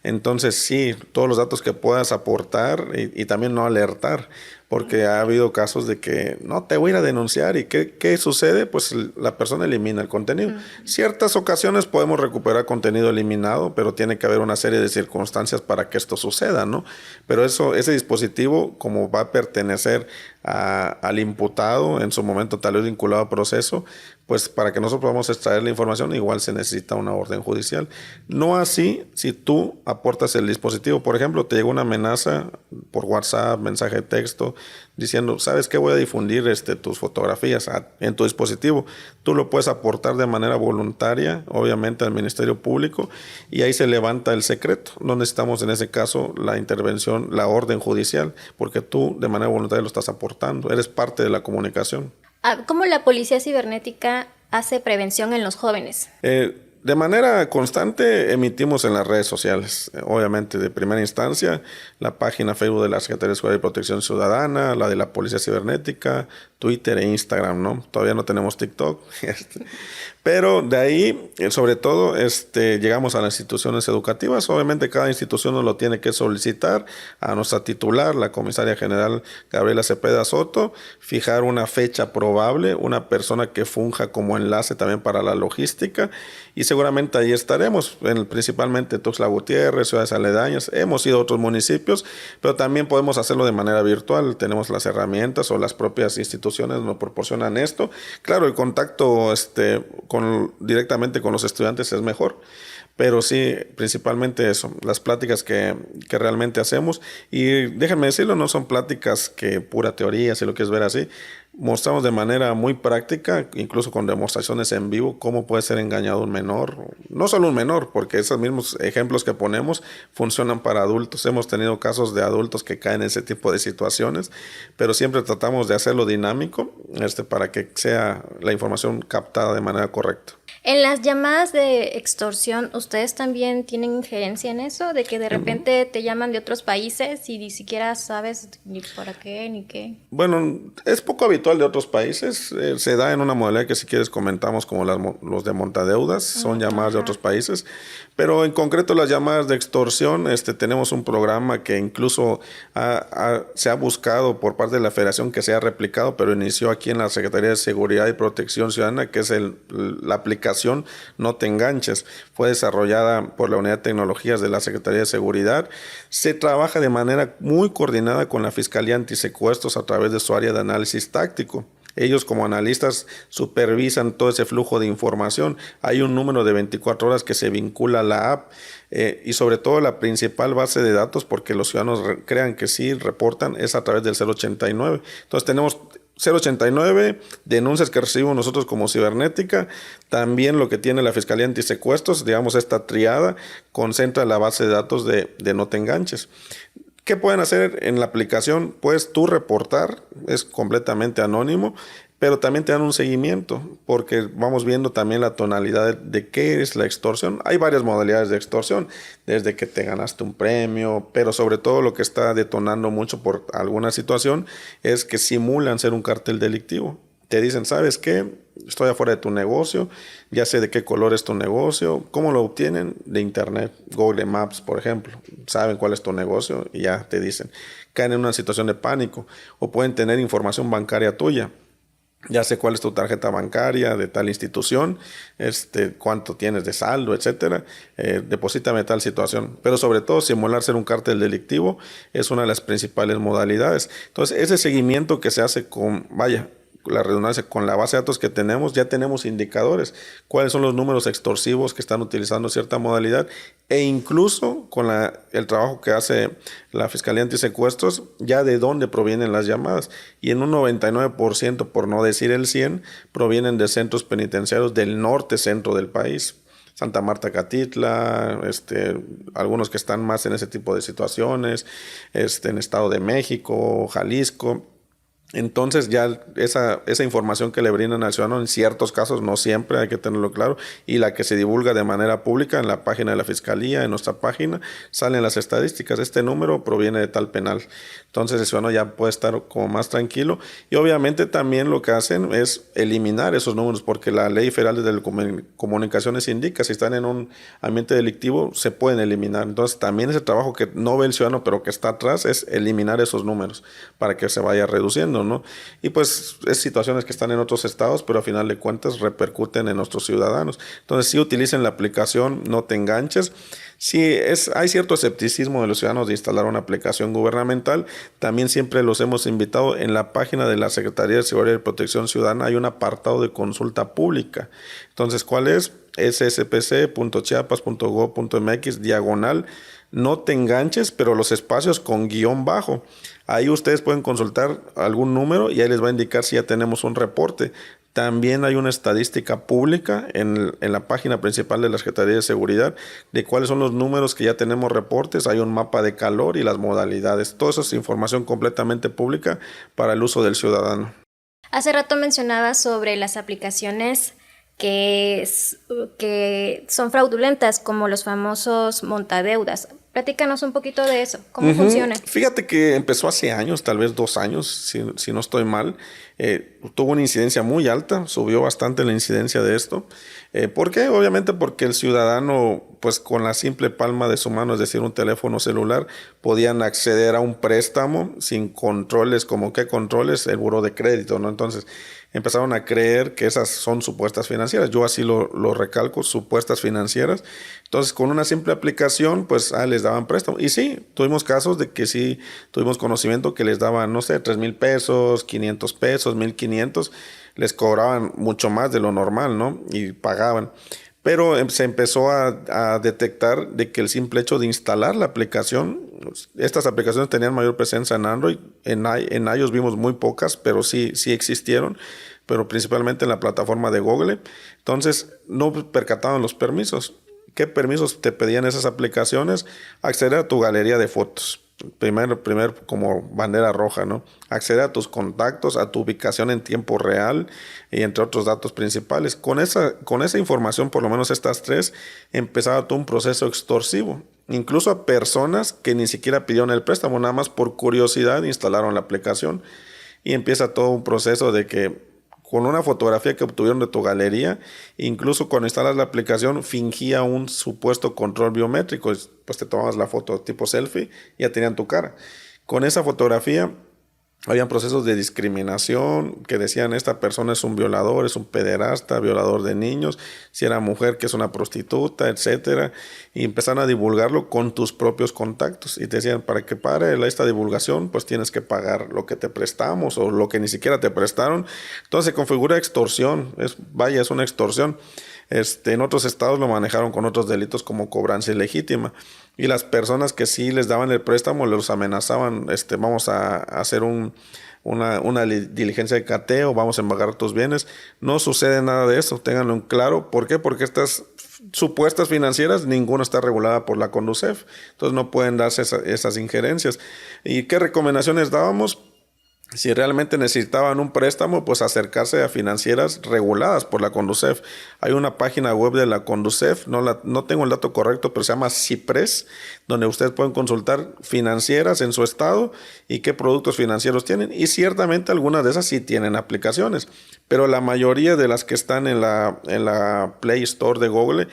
Entonces sí, todos los datos que puedas aportar y también no alertar, porque ha habido casos de que no te voy a ir a denunciar y ¿qué sucede? Pues la persona elimina el contenido. Ciertas ocasiones podemos recuperar contenido eliminado, pero tiene que haber una serie de circunstancias para que esto suceda, ¿no? Pero ese dispositivo, como va a pertenecer al imputado, en su momento tal vez vinculado a proceso, pues para que nosotros podamos extraer la información igual se necesita una orden judicial. No así si tú aportas el dispositivo. Por ejemplo, te llegó una amenaza por WhatsApp, mensaje de texto, diciendo, ¿sabes qué? Voy a difundir tus fotografías en tu dispositivo. Tú lo puedes aportar de manera voluntaria, obviamente al Ministerio Público, y ahí se levanta el secreto. No necesitamos en ese caso la intervención, la orden judicial, porque tú de manera voluntaria lo estás aportando. Eres parte de la comunicación. ¿Cómo la policía cibernética hace prevención en los jóvenes? De manera constante emitimos en las redes sociales, obviamente de primera instancia, la página Facebook de la Secretaría de Seguridad y Protección Ciudadana, la de la Policía Cibernética, Twitter e Instagram, ¿no? Todavía no tenemos TikTok, pero de ahí, sobre todo, llegamos a las instituciones educativas. Obviamente cada institución nos lo tiene que solicitar a nuestra titular, la comisaria general Gabriela Cepeda Soto, fijar una fecha probable, una persona que funja como enlace también para la logística, y seguramente ahí estaremos, principalmente Tuxtla Gutiérrez, ciudades aledañas. Hemos ido a otros municipios, pero también podemos hacerlo de manera virtual. Tenemos las herramientas o las propias instituciones nos proporcionan esto. Claro, el contacto directamente con los estudiantes es mejor. Pero sí, principalmente eso, las pláticas que realmente hacemos. Y déjenme decirlo, no son pláticas que pura teoría, si lo quieres ver así. Mostramos de manera muy práctica, incluso con demostraciones en vivo, cómo puede ser engañado un menor. No solo un menor, porque esos mismos ejemplos que ponemos funcionan para adultos. Hemos tenido casos de adultos que caen en ese tipo de situaciones, pero siempre tratamos de hacerlo dinámico para que sea la información captada de manera correcta. En las llamadas de extorsión, ¿ustedes también tienen injerencia en eso? De que de repente te llaman de otros países y ni siquiera sabes ni para qué ni qué. Bueno, es poco habitual de otros países. Se da en una modalidad que si quieres comentamos como los de montadeudas, son llamadas de otros países. Pero en concreto las llamadas de extorsión, tenemos un programa que incluso se ha buscado por parte de la Federación que sea replicado, pero inició aquí en la Secretaría de Seguridad y Protección Ciudadana, que es la aplicación No Te Enganches. Fue desarrollada por la Unidad de Tecnologías de la Secretaría de Seguridad. Se trabaja de manera muy coordinada con la Fiscalía Antisecuestros a través de su área de análisis táctico. Ellos como analistas supervisan todo ese flujo de información. Hay un número de 24 horas que se vincula a la app y sobre todo la principal base de datos, porque los ciudadanos crean que sí reportan, es a través del 089. Entonces tenemos 089, denuncias que recibimos nosotros como cibernética, también lo que tiene la Fiscalía Antisecuestros, digamos esta triada, concentra la base de datos de No Te Enganches. ¿Qué pueden hacer en la aplicación? Puedes tú reportar, es completamente anónimo, pero también te dan un seguimiento, porque vamos viendo también la tonalidad de qué es la extorsión. Hay varias modalidades de extorsión, desde que te ganaste un premio, pero sobre todo lo que está detonando mucho por alguna situación es que simulan ser un cártel delictivo. Te dicen, ¿sabes qué? Estoy afuera de tu negocio, ya sé de qué color es tu negocio. ¿Cómo lo obtienen? De internet, Google Maps, por ejemplo. Saben cuál es tu negocio y ya te dicen. Caen en una situación de pánico o pueden tener información bancaria tuya. Ya sé cuál es tu tarjeta bancaria de tal institución, cuánto tienes de saldo, etcétera. Deposítame tal situación. Pero sobre todo, simular ser un cártel delictivo es una de las principales modalidades. Entonces, ese seguimiento que se hace la redundancia, con la base de datos que tenemos, ya tenemos indicadores, cuáles son los números extorsivos que están utilizando cierta modalidad, e incluso con el trabajo que hace la Fiscalía Antisecuestros, ya de dónde provienen las llamadas, y en un 99%, por no decir el 100%, provienen de centros penitenciarios del norte centro del país. Santa Marta, Catitla, algunos que están más en ese tipo de situaciones, en Estado de México, Jalisco. Entonces ya esa información que le brindan al ciudadano en ciertos casos, no siempre, hay que tenerlo claro, y la que se divulga de manera pública en la página de la Fiscalía, en nuestra página, salen las estadísticas. Este número proviene de tal penal. Entonces el ciudadano ya puede estar como más tranquilo, y obviamente también lo que hacen es eliminar esos números, porque la Ley Federal de Telecomunicaciones indica, si están en un ambiente delictivo, se pueden eliminar. Entonces también ese trabajo que no ve el ciudadano, pero que está atrás, es eliminar esos números para que se vaya reduciendo, ¿no? Y pues es situaciones que están en otros estados, pero a final de cuentas repercuten en nuestros ciudadanos. Entonces sí utilicen la aplicación No Te Enganches. Sí, hay cierto escepticismo de los ciudadanos de instalar una aplicación gubernamental. También siempre los hemos invitado. En la página de la Secretaría de Seguridad y Protección Ciudadana hay un apartado de consulta pública. Entonces, ¿cuál es? sspc.chiapas.gov.mx/. No Te Enganches, pero los espacios con guión bajo. Ahí ustedes pueden consultar algún número y ahí les va a indicar si ya tenemos un reporte. También hay una estadística pública en la página principal de la Secretaría de Seguridad de cuáles son los números que ya tenemos reportes. Hay un mapa de calor y las modalidades. Todo eso es información completamente pública para el uso del ciudadano. Hace rato mencionaba sobre las aplicaciones que son fraudulentas, como los famosos montadeudas. Platícanos un poquito de eso, ¿cómo funciona? Fíjate que empezó hace años, tal vez 2 años, si no estoy mal. Tuvo una incidencia muy alta, subió bastante la incidencia de esto. ¿Por qué? Obviamente porque el ciudadano, pues con la simple palma de su mano, es decir, un teléfono celular, podían acceder a un préstamo sin controles, como qué controles, el buró de crédito, ¿no? Entonces empezaron a creer que esas son supuestas financieras. Yo así lo recalco, supuestas financieras. Entonces, con una simple aplicación, pues les daban préstamo. Y sí, tuvimos casos de que sí, tuvimos conocimiento que les daban, no sé, 3,000 pesos, 500 pesos, 1,500. Les cobraban mucho más de lo normal, ¿no? Y pagaban. Pero se empezó a detectar de que el simple hecho de instalar la aplicación, estas aplicaciones tenían mayor presencia en Android, en iOS vimos muy pocas, pero sí existieron, pero principalmente en la plataforma de Google. Entonces no percataban los permisos. ¿Qué permisos te pedían esas aplicaciones? Acceder a tu galería de fotos. primer como bandera roja, ¿no? Acceder a tus contactos, a tu ubicación en tiempo real y entre otros datos principales. Con esa información, por lo menos estas tres, empezaba todo un proceso extorsivo. Incluso a personas que ni siquiera pidieron el préstamo, nada más por curiosidad instalaron la aplicación y empieza todo un proceso de que con una fotografía que obtuvieron de tu galería, incluso cuando instalas la aplicación, fingía un supuesto control biométrico. Pues te tomabas la foto tipo selfie y ya tenían tu cara. Con esa fotografía, habían procesos de discriminación que decían esta persona es un violador, es un pederasta, violador de niños, si era mujer que es una prostituta, etcétera, y empezaron a divulgarlo con tus propios contactos y te decían para que pare esta divulgación pues tienes que pagar lo que te prestamos o lo que ni siquiera te prestaron. Entonces se configura extorsión, es una extorsión. En otros estados lo manejaron con otros delitos como cobranza ilegítima. Y las personas que sí les daban el préstamo los amenazaban, vamos a hacer una diligencia de cateo, vamos a embargar tus bienes. No sucede nada de eso, ténganlo en claro. ¿Por qué? Porque estas supuestas financieras, ninguna está regulada por la Conducef. Entonces no pueden darse esas injerencias. ¿Y qué recomendaciones dábamos? Si realmente necesitaban un préstamo, pues acercarse a financieras reguladas por la Conducef. Hay una página web de la Conducef, no tengo el dato correcto, pero se llama CIPRES, donde ustedes pueden consultar financieras en su estado y qué productos financieros tienen. Y ciertamente algunas de esas sí tienen aplicaciones, pero la mayoría de las que están en la Play Store de Google,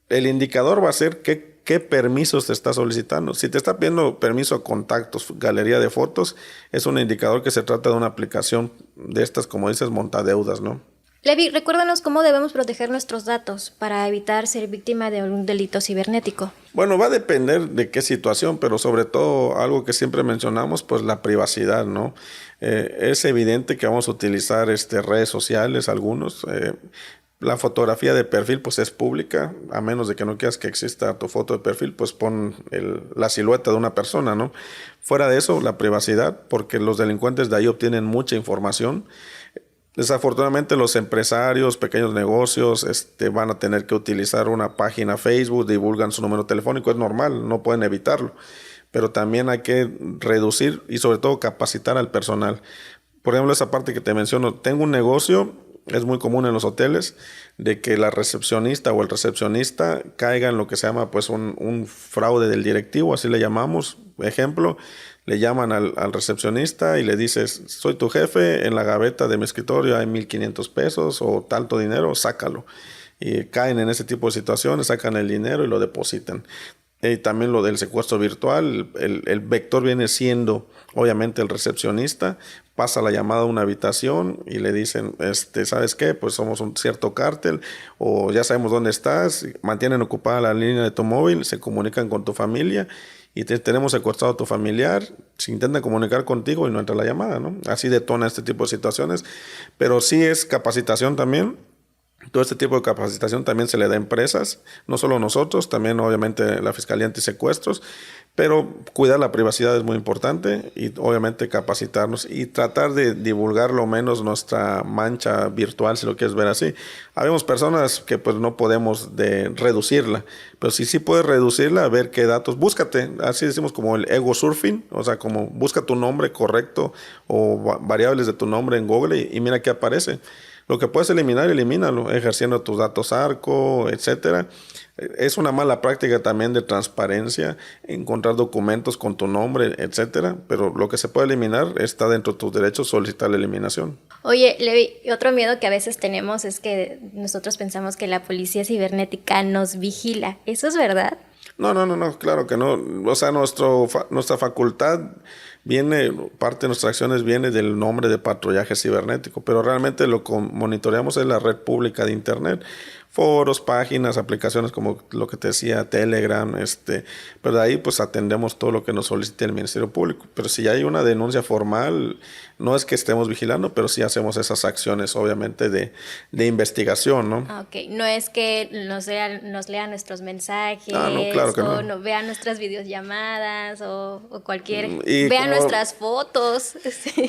el indicador va a ser ¿qué permisos te está solicitando? Si te está pidiendo permiso a contactos, galería de fotos, es un indicador que se trata de una aplicación de estas, como dices, montadeudas, ¿no? Levi, recuérdanos cómo debemos proteger nuestros datos para evitar ser víctima de un delito cibernético. Bueno, va a depender de qué situación, pero sobre todo algo que siempre mencionamos, pues la privacidad, ¿no? Es evidente que vamos a utilizar redes sociales, algunos. La fotografía de perfil pues es pública, a menos de que no quieras que exista tu foto de perfil, pues pon la silueta de una persona, ¿no? Fuera de eso, la privacidad, porque los delincuentes de ahí obtienen mucha información. Desafortunadamente los empresarios, pequeños negocios, van a tener que utilizar una página Facebook, divulgan su número telefónico, es normal, no pueden evitarlo. Pero también hay que reducir y sobre todo capacitar al personal. Por ejemplo, esa parte que te menciono, tengo un negocio. Es muy común en los hoteles de que la recepcionista o el recepcionista caiga en lo que se llama pues un fraude del directivo, así le llamamos. Ejemplo, le llaman al recepcionista y le dices, soy tu jefe, en la gaveta de mi escritorio hay 1,500 pesos o tanto dinero, sácalo. Y caen en ese tipo de situaciones, sacan el dinero y lo depositan. Y también lo del secuestro virtual, el vector viene siendo obviamente el recepcionista, pasa la llamada a una habitación y le dicen, ¿sabes qué? Pues somos un cierto cártel o ya sabemos dónde estás, mantienen ocupada la línea de tu móvil, se comunican con tu familia y tenemos secuestrado a tu familiar, se intentan comunicar contigo y no entra la llamada, ¿no? Así detona este tipo de situaciones, pero sí es capacitación también. Todo este tipo de capacitación también se le da a empresas, no solo nosotros, también obviamente la Fiscalía Antisecuestros, pero cuidar la privacidad es muy importante y obviamente capacitarnos y tratar de divulgar lo menos nuestra mancha virtual, si lo quieres ver así. Habemos personas que pues no podemos reducirla, pero sí puedes reducirla, a ver qué datos, búscate, así decimos como el ego surfing, o sea, como busca tu nombre correcto o variables de tu nombre en Google y mira qué aparece. Lo que puedes eliminar, elimínalo, ejerciendo tus datos ARCO, etcétera. Es una mala práctica también de transparencia, encontrar documentos con tu nombre, etcétera. Pero lo que se puede eliminar está dentro de tus derechos, solicitar la eliminación. Oye, Levi, otro miedo que a veces tenemos es que nosotros pensamos que la policía cibernética nos vigila. ¿Eso es verdad? No, claro que no. O sea, nuestra facultad parte de nuestras acciones viene del nombre de patrullaje cibernético, pero realmente lo que monitoreamos es la red pública de Internet, foros, páginas, aplicaciones como lo que te decía, Telegram, pero de ahí pues atendemos todo lo que nos solicite el Ministerio Público. Pero si hay una denuncia formal, no es que estemos vigilando, pero sí hacemos esas acciones obviamente de investigación, ¿no? Ok, no es que nos lean nuestros mensajes, no, claro que o no. vean nuestras videollamadas o vean nuestras fotos.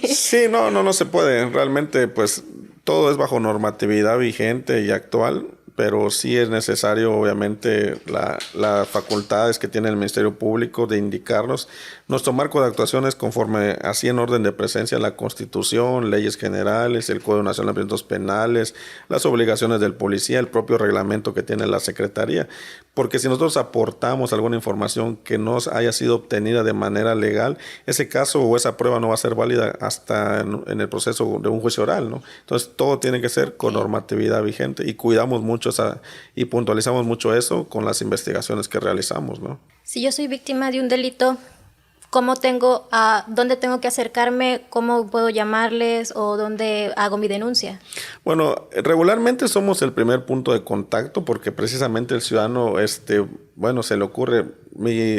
Sí, no se puede. Realmente pues todo es bajo normatividad vigente y actual. pero sí es necesario, obviamente, las facultades que tiene el Ministerio Público de indicarnos nuestro marco de actuaciones conforme así en orden de presencia la Constitución, leyes generales, el Código Nacional de Procedimientos Penales, las obligaciones del policía, el propio reglamento que tiene la Secretaría. Porque si nosotros aportamos alguna información que no haya sido obtenida de manera legal, ese caso o esa prueba no va a ser válida hasta en el proceso de un juicio oral, ¿no? Entonces, todo tiene que ser con normatividad vigente y cuidamos mucho y puntualizamos mucho eso con las investigaciones que realizamos, ¿no? Si yo soy víctima de un delito, ¿dónde tengo que acercarme? ¿Cómo puedo llamarles? ¿O dónde hago mi denuncia? Bueno, regularmente somos el primer punto de contacto porque precisamente el ciudadano, se le ocurre,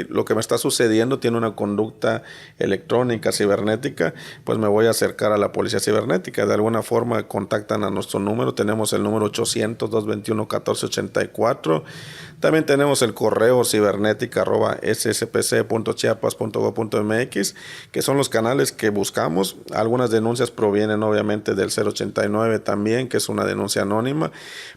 lo que me está sucediendo tiene una conducta electrónica, cibernética, pues me voy a acercar a la policía cibernética. De alguna forma contactan a nuestro número, tenemos el número 800-221-1484. También tenemos el correo cibernética@sspc.chiapas.gov.mx, que son los canales que buscamos. Algunas denuncias provienen obviamente del 089 también, que es una denuncia anónima,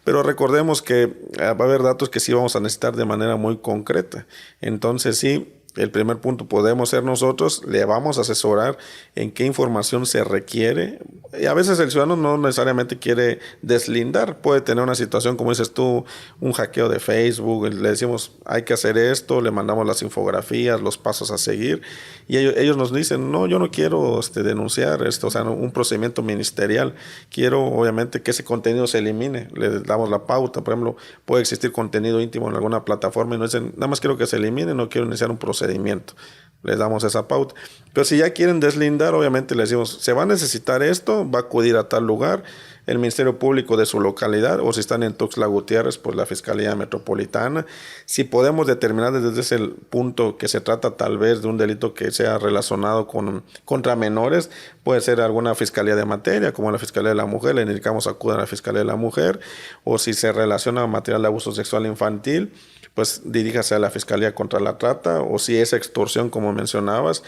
pero recordemos que va a haber datos que sí vamos a necesitar de manera muy concreta. Entonces sí, el primer punto podemos ser nosotros, le vamos a asesorar en qué información se requiere. Y a veces el ciudadano no necesariamente quiere deslindar, puede tener una situación como dices tú, un hackeo de Facebook, le decimos hay que hacer esto, le mandamos las infografías, los pasos a seguir y ellos nos dicen no, yo no quiero denunciar esto, o sea, un procedimiento ministerial, quiero obviamente que ese contenido se elimine, le damos la pauta. Por ejemplo, puede existir contenido íntimo en alguna plataforma y nos dicen nada más quiero que se elimine, no quiero iniciar un procedimiento. Les damos esa pauta. Pero si ya quieren deslindar, obviamente les decimos, se va a necesitar esto, va a acudir a tal lugar, el Ministerio Público de su localidad, o si están en Tuxtla Gutiérrez, pues la Fiscalía Metropolitana. Si podemos determinar desde ese punto que se trata tal vez de un delito que sea relacionado contra menores, puede ser alguna Fiscalía de Materia, como la Fiscalía de la Mujer, le indicamos acudan a la Fiscalía de la Mujer, o si se relaciona a material de abuso sexual infantil, pues diríjase a la Fiscalía contra la Trata, o si es extorsión, como mencionabas,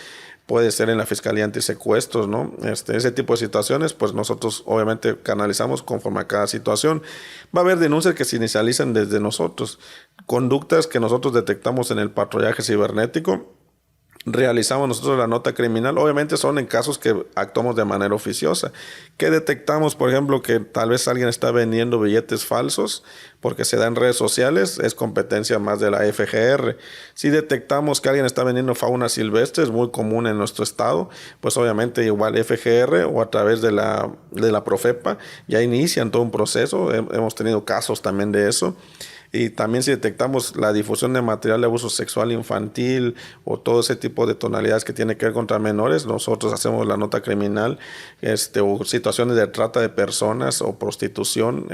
puede ser en la Fiscalía Antisecuestros, ¿no? Ese tipo de situaciones, pues nosotros obviamente canalizamos conforme a cada situación. Va a haber denuncias que se inicializan desde nosotros, conductas que nosotros detectamos en el patrullaje cibernético. Realizamos nosotros la nota criminal, obviamente son en casos que actuamos de manera oficiosa, que detectamos, por ejemplo, que tal vez alguien está vendiendo billetes falsos porque se da en redes sociales, es competencia más de la FGR. Si detectamos que alguien está vendiendo fauna silvestre, es muy común en nuestro estado, pues obviamente igual FGR o a través de la Profepa ya inician todo un proceso, hemos tenido casos también de eso. Y también si detectamos la difusión de material de abuso sexual infantil o todo ese tipo de tonalidades que tiene que ver contra menores, nosotros hacemos la nota criminal, o situaciones de trata de personas o prostitución,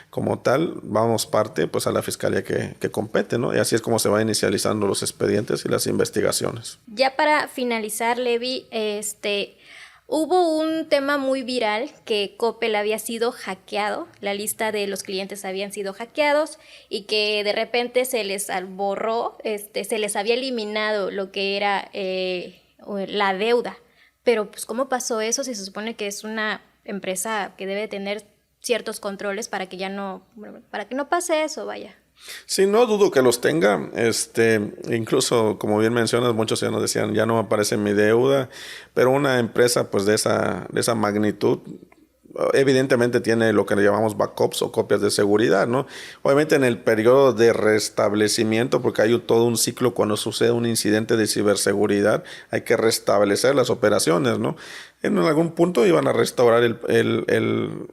como tal, vamos parte pues a la fiscalía que compete, ¿no? Y así es como se van inicializando los expedientes y las investigaciones. Ya para finalizar, Levi, hubo un tema muy viral que Coppel había sido hackeado, la lista de los clientes habían sido hackeados y que de repente se les borró, se les había eliminado lo que era la deuda. Pero pues ¿cómo pasó eso si se supone que es una empresa que debe tener ciertos controles para que no pase eso, vaya? Sí, no dudo que los tenga. Incluso, como bien mencionas, muchos ciudadanos decían, ya no me aparece mi deuda, pero una empresa pues de esa magnitud evidentemente tiene lo que le llamamos backups o copias de seguridad, ¿no? Obviamente en el periodo de restablecimiento, porque hay todo un ciclo cuando sucede un incidente de ciberseguridad, hay que restablecer las operaciones, ¿no? En algún punto iban a restaurar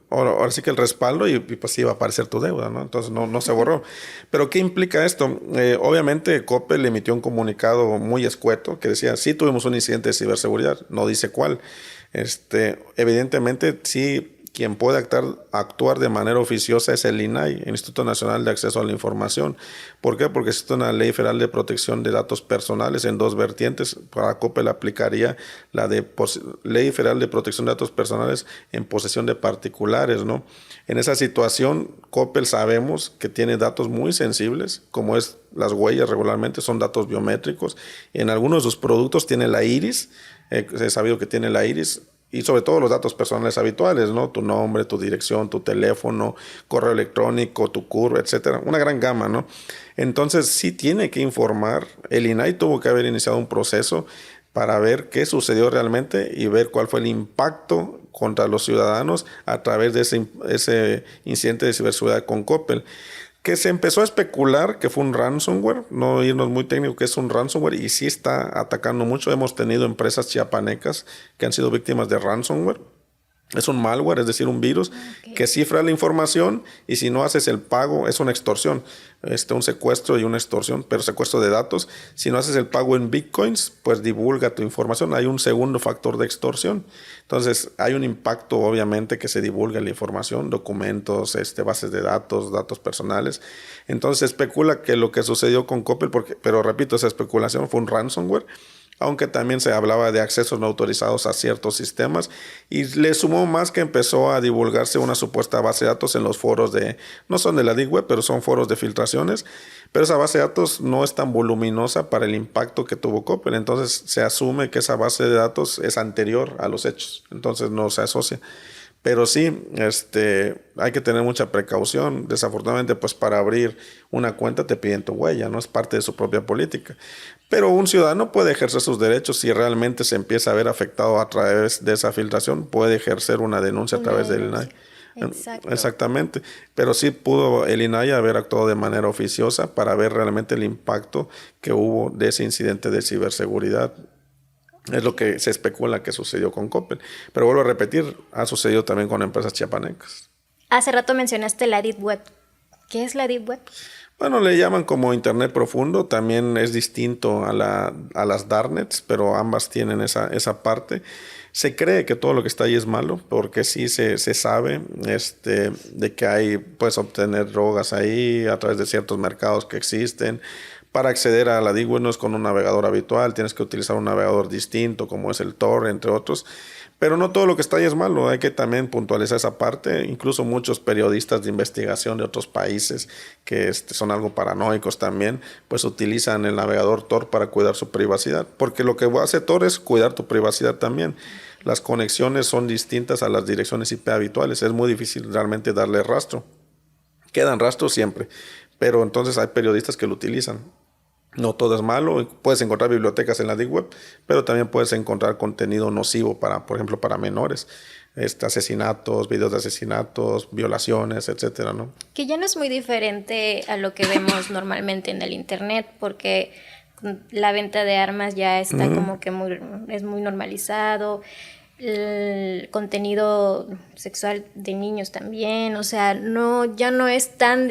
ahora sí que el respaldo y pues iba a aparecer tu deuda, ¿no? Entonces no se borró. Pero ¿qué implica esto? Obviamente Coppel emitió un comunicado muy escueto que decía, sí tuvimos un incidente de ciberseguridad, no dice cuál. Evidentemente sí, quien puede actuar de manera oficiosa es el INAI, el Instituto Nacional de Acceso a la Información. ¿Por qué? Porque existe una Ley Federal de Protección de Datos Personales en dos vertientes. Para Coppel aplicaría la de Ley Federal de Protección de Datos Personales en posesión de particulares, ¿no? En esa situación, Coppel sabemos que tiene datos muy sensibles, como es las huellas regularmente, son datos biométricos. En algunos de sus productos tiene la iris, he sabido que tiene la iris. y sobre todo los datos personales habituales, ¿no? Tu nombre, tu dirección, tu teléfono, correo electrónico, tu CURP, etcétera. Una gran gama, ¿no? Entonces sí tiene que informar. El INAI tuvo que haber iniciado un proceso para ver qué sucedió realmente y ver cuál fue el impacto contra los ciudadanos a través de ese incidente de ciberseguridad con Coppel, que se empezó a especular que fue un ransomware, no irnos muy técnico, que es un ransomware, y sí está atacando mucho. Hemos tenido empresas chiapanecas que han sido víctimas de ransomware. Es un malware, es decir, un virus que cifra la información, y si no haces el pago, es una extorsión, un secuestro y una extorsión, pero secuestro de datos. Si no haces el pago en bitcoins, pues divulga tu información. Hay un segundo factor de extorsión. Entonces, hay un impacto, obviamente, que se divulga la información, documentos, bases de datos, datos personales. Entonces, se especula que lo que sucedió con Coppel, pero repito, esa especulación fue un ransomware, aunque también se hablaba de accesos no autorizados a ciertos sistemas, y le sumó más que empezó a divulgarse una supuesta base de datos en los foros no son de la Deep Web, pero son foros de filtraciones, pero esa base de datos no es tan voluminosa para el impacto que tuvo Coppel. Entonces se asume que esa base de datos es anterior a los hechos, entonces no se asocia. Pero sí, hay que tener mucha precaución. Desafortunadamente, pues para abrir una cuenta te piden tu huella, no es parte de su propia política. Pero un ciudadano puede ejercer sus derechos si realmente se empieza a ver afectado a través de esa filtración, puede ejercer una denuncia a través del INAI. Exacto. Exactamente. Pero sí pudo el INAI haber actuado de manera oficiosa para ver realmente el impacto que hubo de ese incidente de ciberseguridad. Es lo que se especula que sucedió con Coppel. Pero vuelvo a repetir, ha sucedido también con empresas chiapanecas. Hace rato mencionaste la Deep Web. ¿Qué es la Deep Web? Bueno, le llaman como Internet profundo. También es distinto a las Darknets, pero ambas tienen esa parte. Se cree que todo lo que está ahí es malo, porque sí se sabe de que puedes obtener drogas ahí a través de ciertos mercados que existen. Para acceder a la Deep Web no es con un navegador habitual, tienes que utilizar un navegador distinto, como es el Tor, entre otros. Pero no todo lo que está ahí es malo, hay que también puntualizar esa parte. Incluso muchos periodistas de investigación de otros países que son algo paranoicos también, pues utilizan el navegador Tor para cuidar su privacidad. Porque lo que hace Tor es cuidar tu privacidad también. Las conexiones son distintas a las direcciones IP habituales, es muy difícil realmente darle rastro. Quedan rastros siempre, pero entonces hay periodistas que lo utilizan. No todo es malo, puedes encontrar bibliotecas en la Deep Web, pero también puedes encontrar contenido nocivo por ejemplo, para menores. Asesinatos, videos de asesinatos, violaciones, etcétera, ¿no? Que ya no es muy diferente a lo que vemos normalmente en el internet, porque la venta de armas ya está como que es muy normalizado. El contenido sexual de niños también, o sea, ya no es tan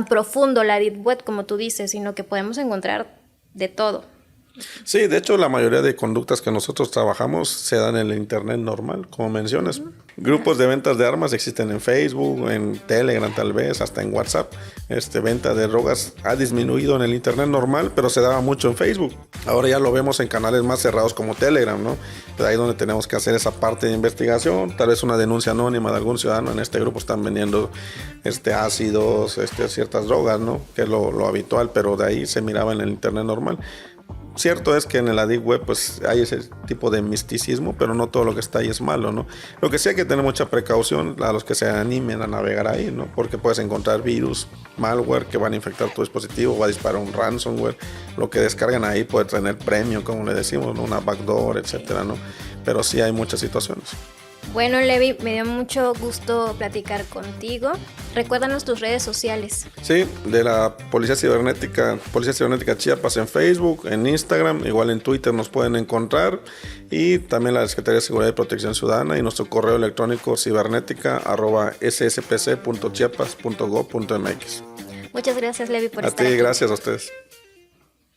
profundo la Deep Web como tú dices, sino que podemos encontrar de todo. Sí, de hecho la mayoría de conductas que nosotros trabajamos se dan en el internet normal, como mencionas. Grupos de ventas de armas existen en Facebook, en Telegram tal vez, hasta en WhatsApp. Venta de drogas ha disminuido en el internet normal, pero se daba mucho en Facebook. Ahora ya lo vemos en canales más cerrados como Telegram, ¿no? Pues ahí es donde tenemos que hacer esa parte de investigación, tal vez una denuncia anónima de algún ciudadano. En este grupo están vendiendo ácidos, ciertas drogas, ¿no? Que es lo habitual, pero de ahí se miraba en el internet normal. Cierto es que en la Deep Web pues hay ese tipo de misticismo, pero no todo lo que está ahí es malo, ¿no? Lo que sí hay que tener mucha precaución a los que se animen a navegar ahí, ¿no? Porque puedes encontrar virus, malware que van a infectar tu dispositivo, va a disparar un ransomware. Lo que descargan ahí puede tener premio, como le decimos, ¿no? Una backdoor, etcétera, ¿no? Pero sí hay muchas situaciones. Bueno, Levi, me dio mucho gusto platicar contigo. Recuérdanos tus redes sociales. Sí, de la Policía Cibernética Chiapas en Facebook, en Instagram, igual en Twitter nos pueden encontrar, y también la Secretaría de Seguridad y Protección Ciudadana y nuestro correo electrónico cibernética@sspc.chiapas.gov.mx. Muchas gracias, Levi, por estar aquí. aquí. Gracias a ustedes.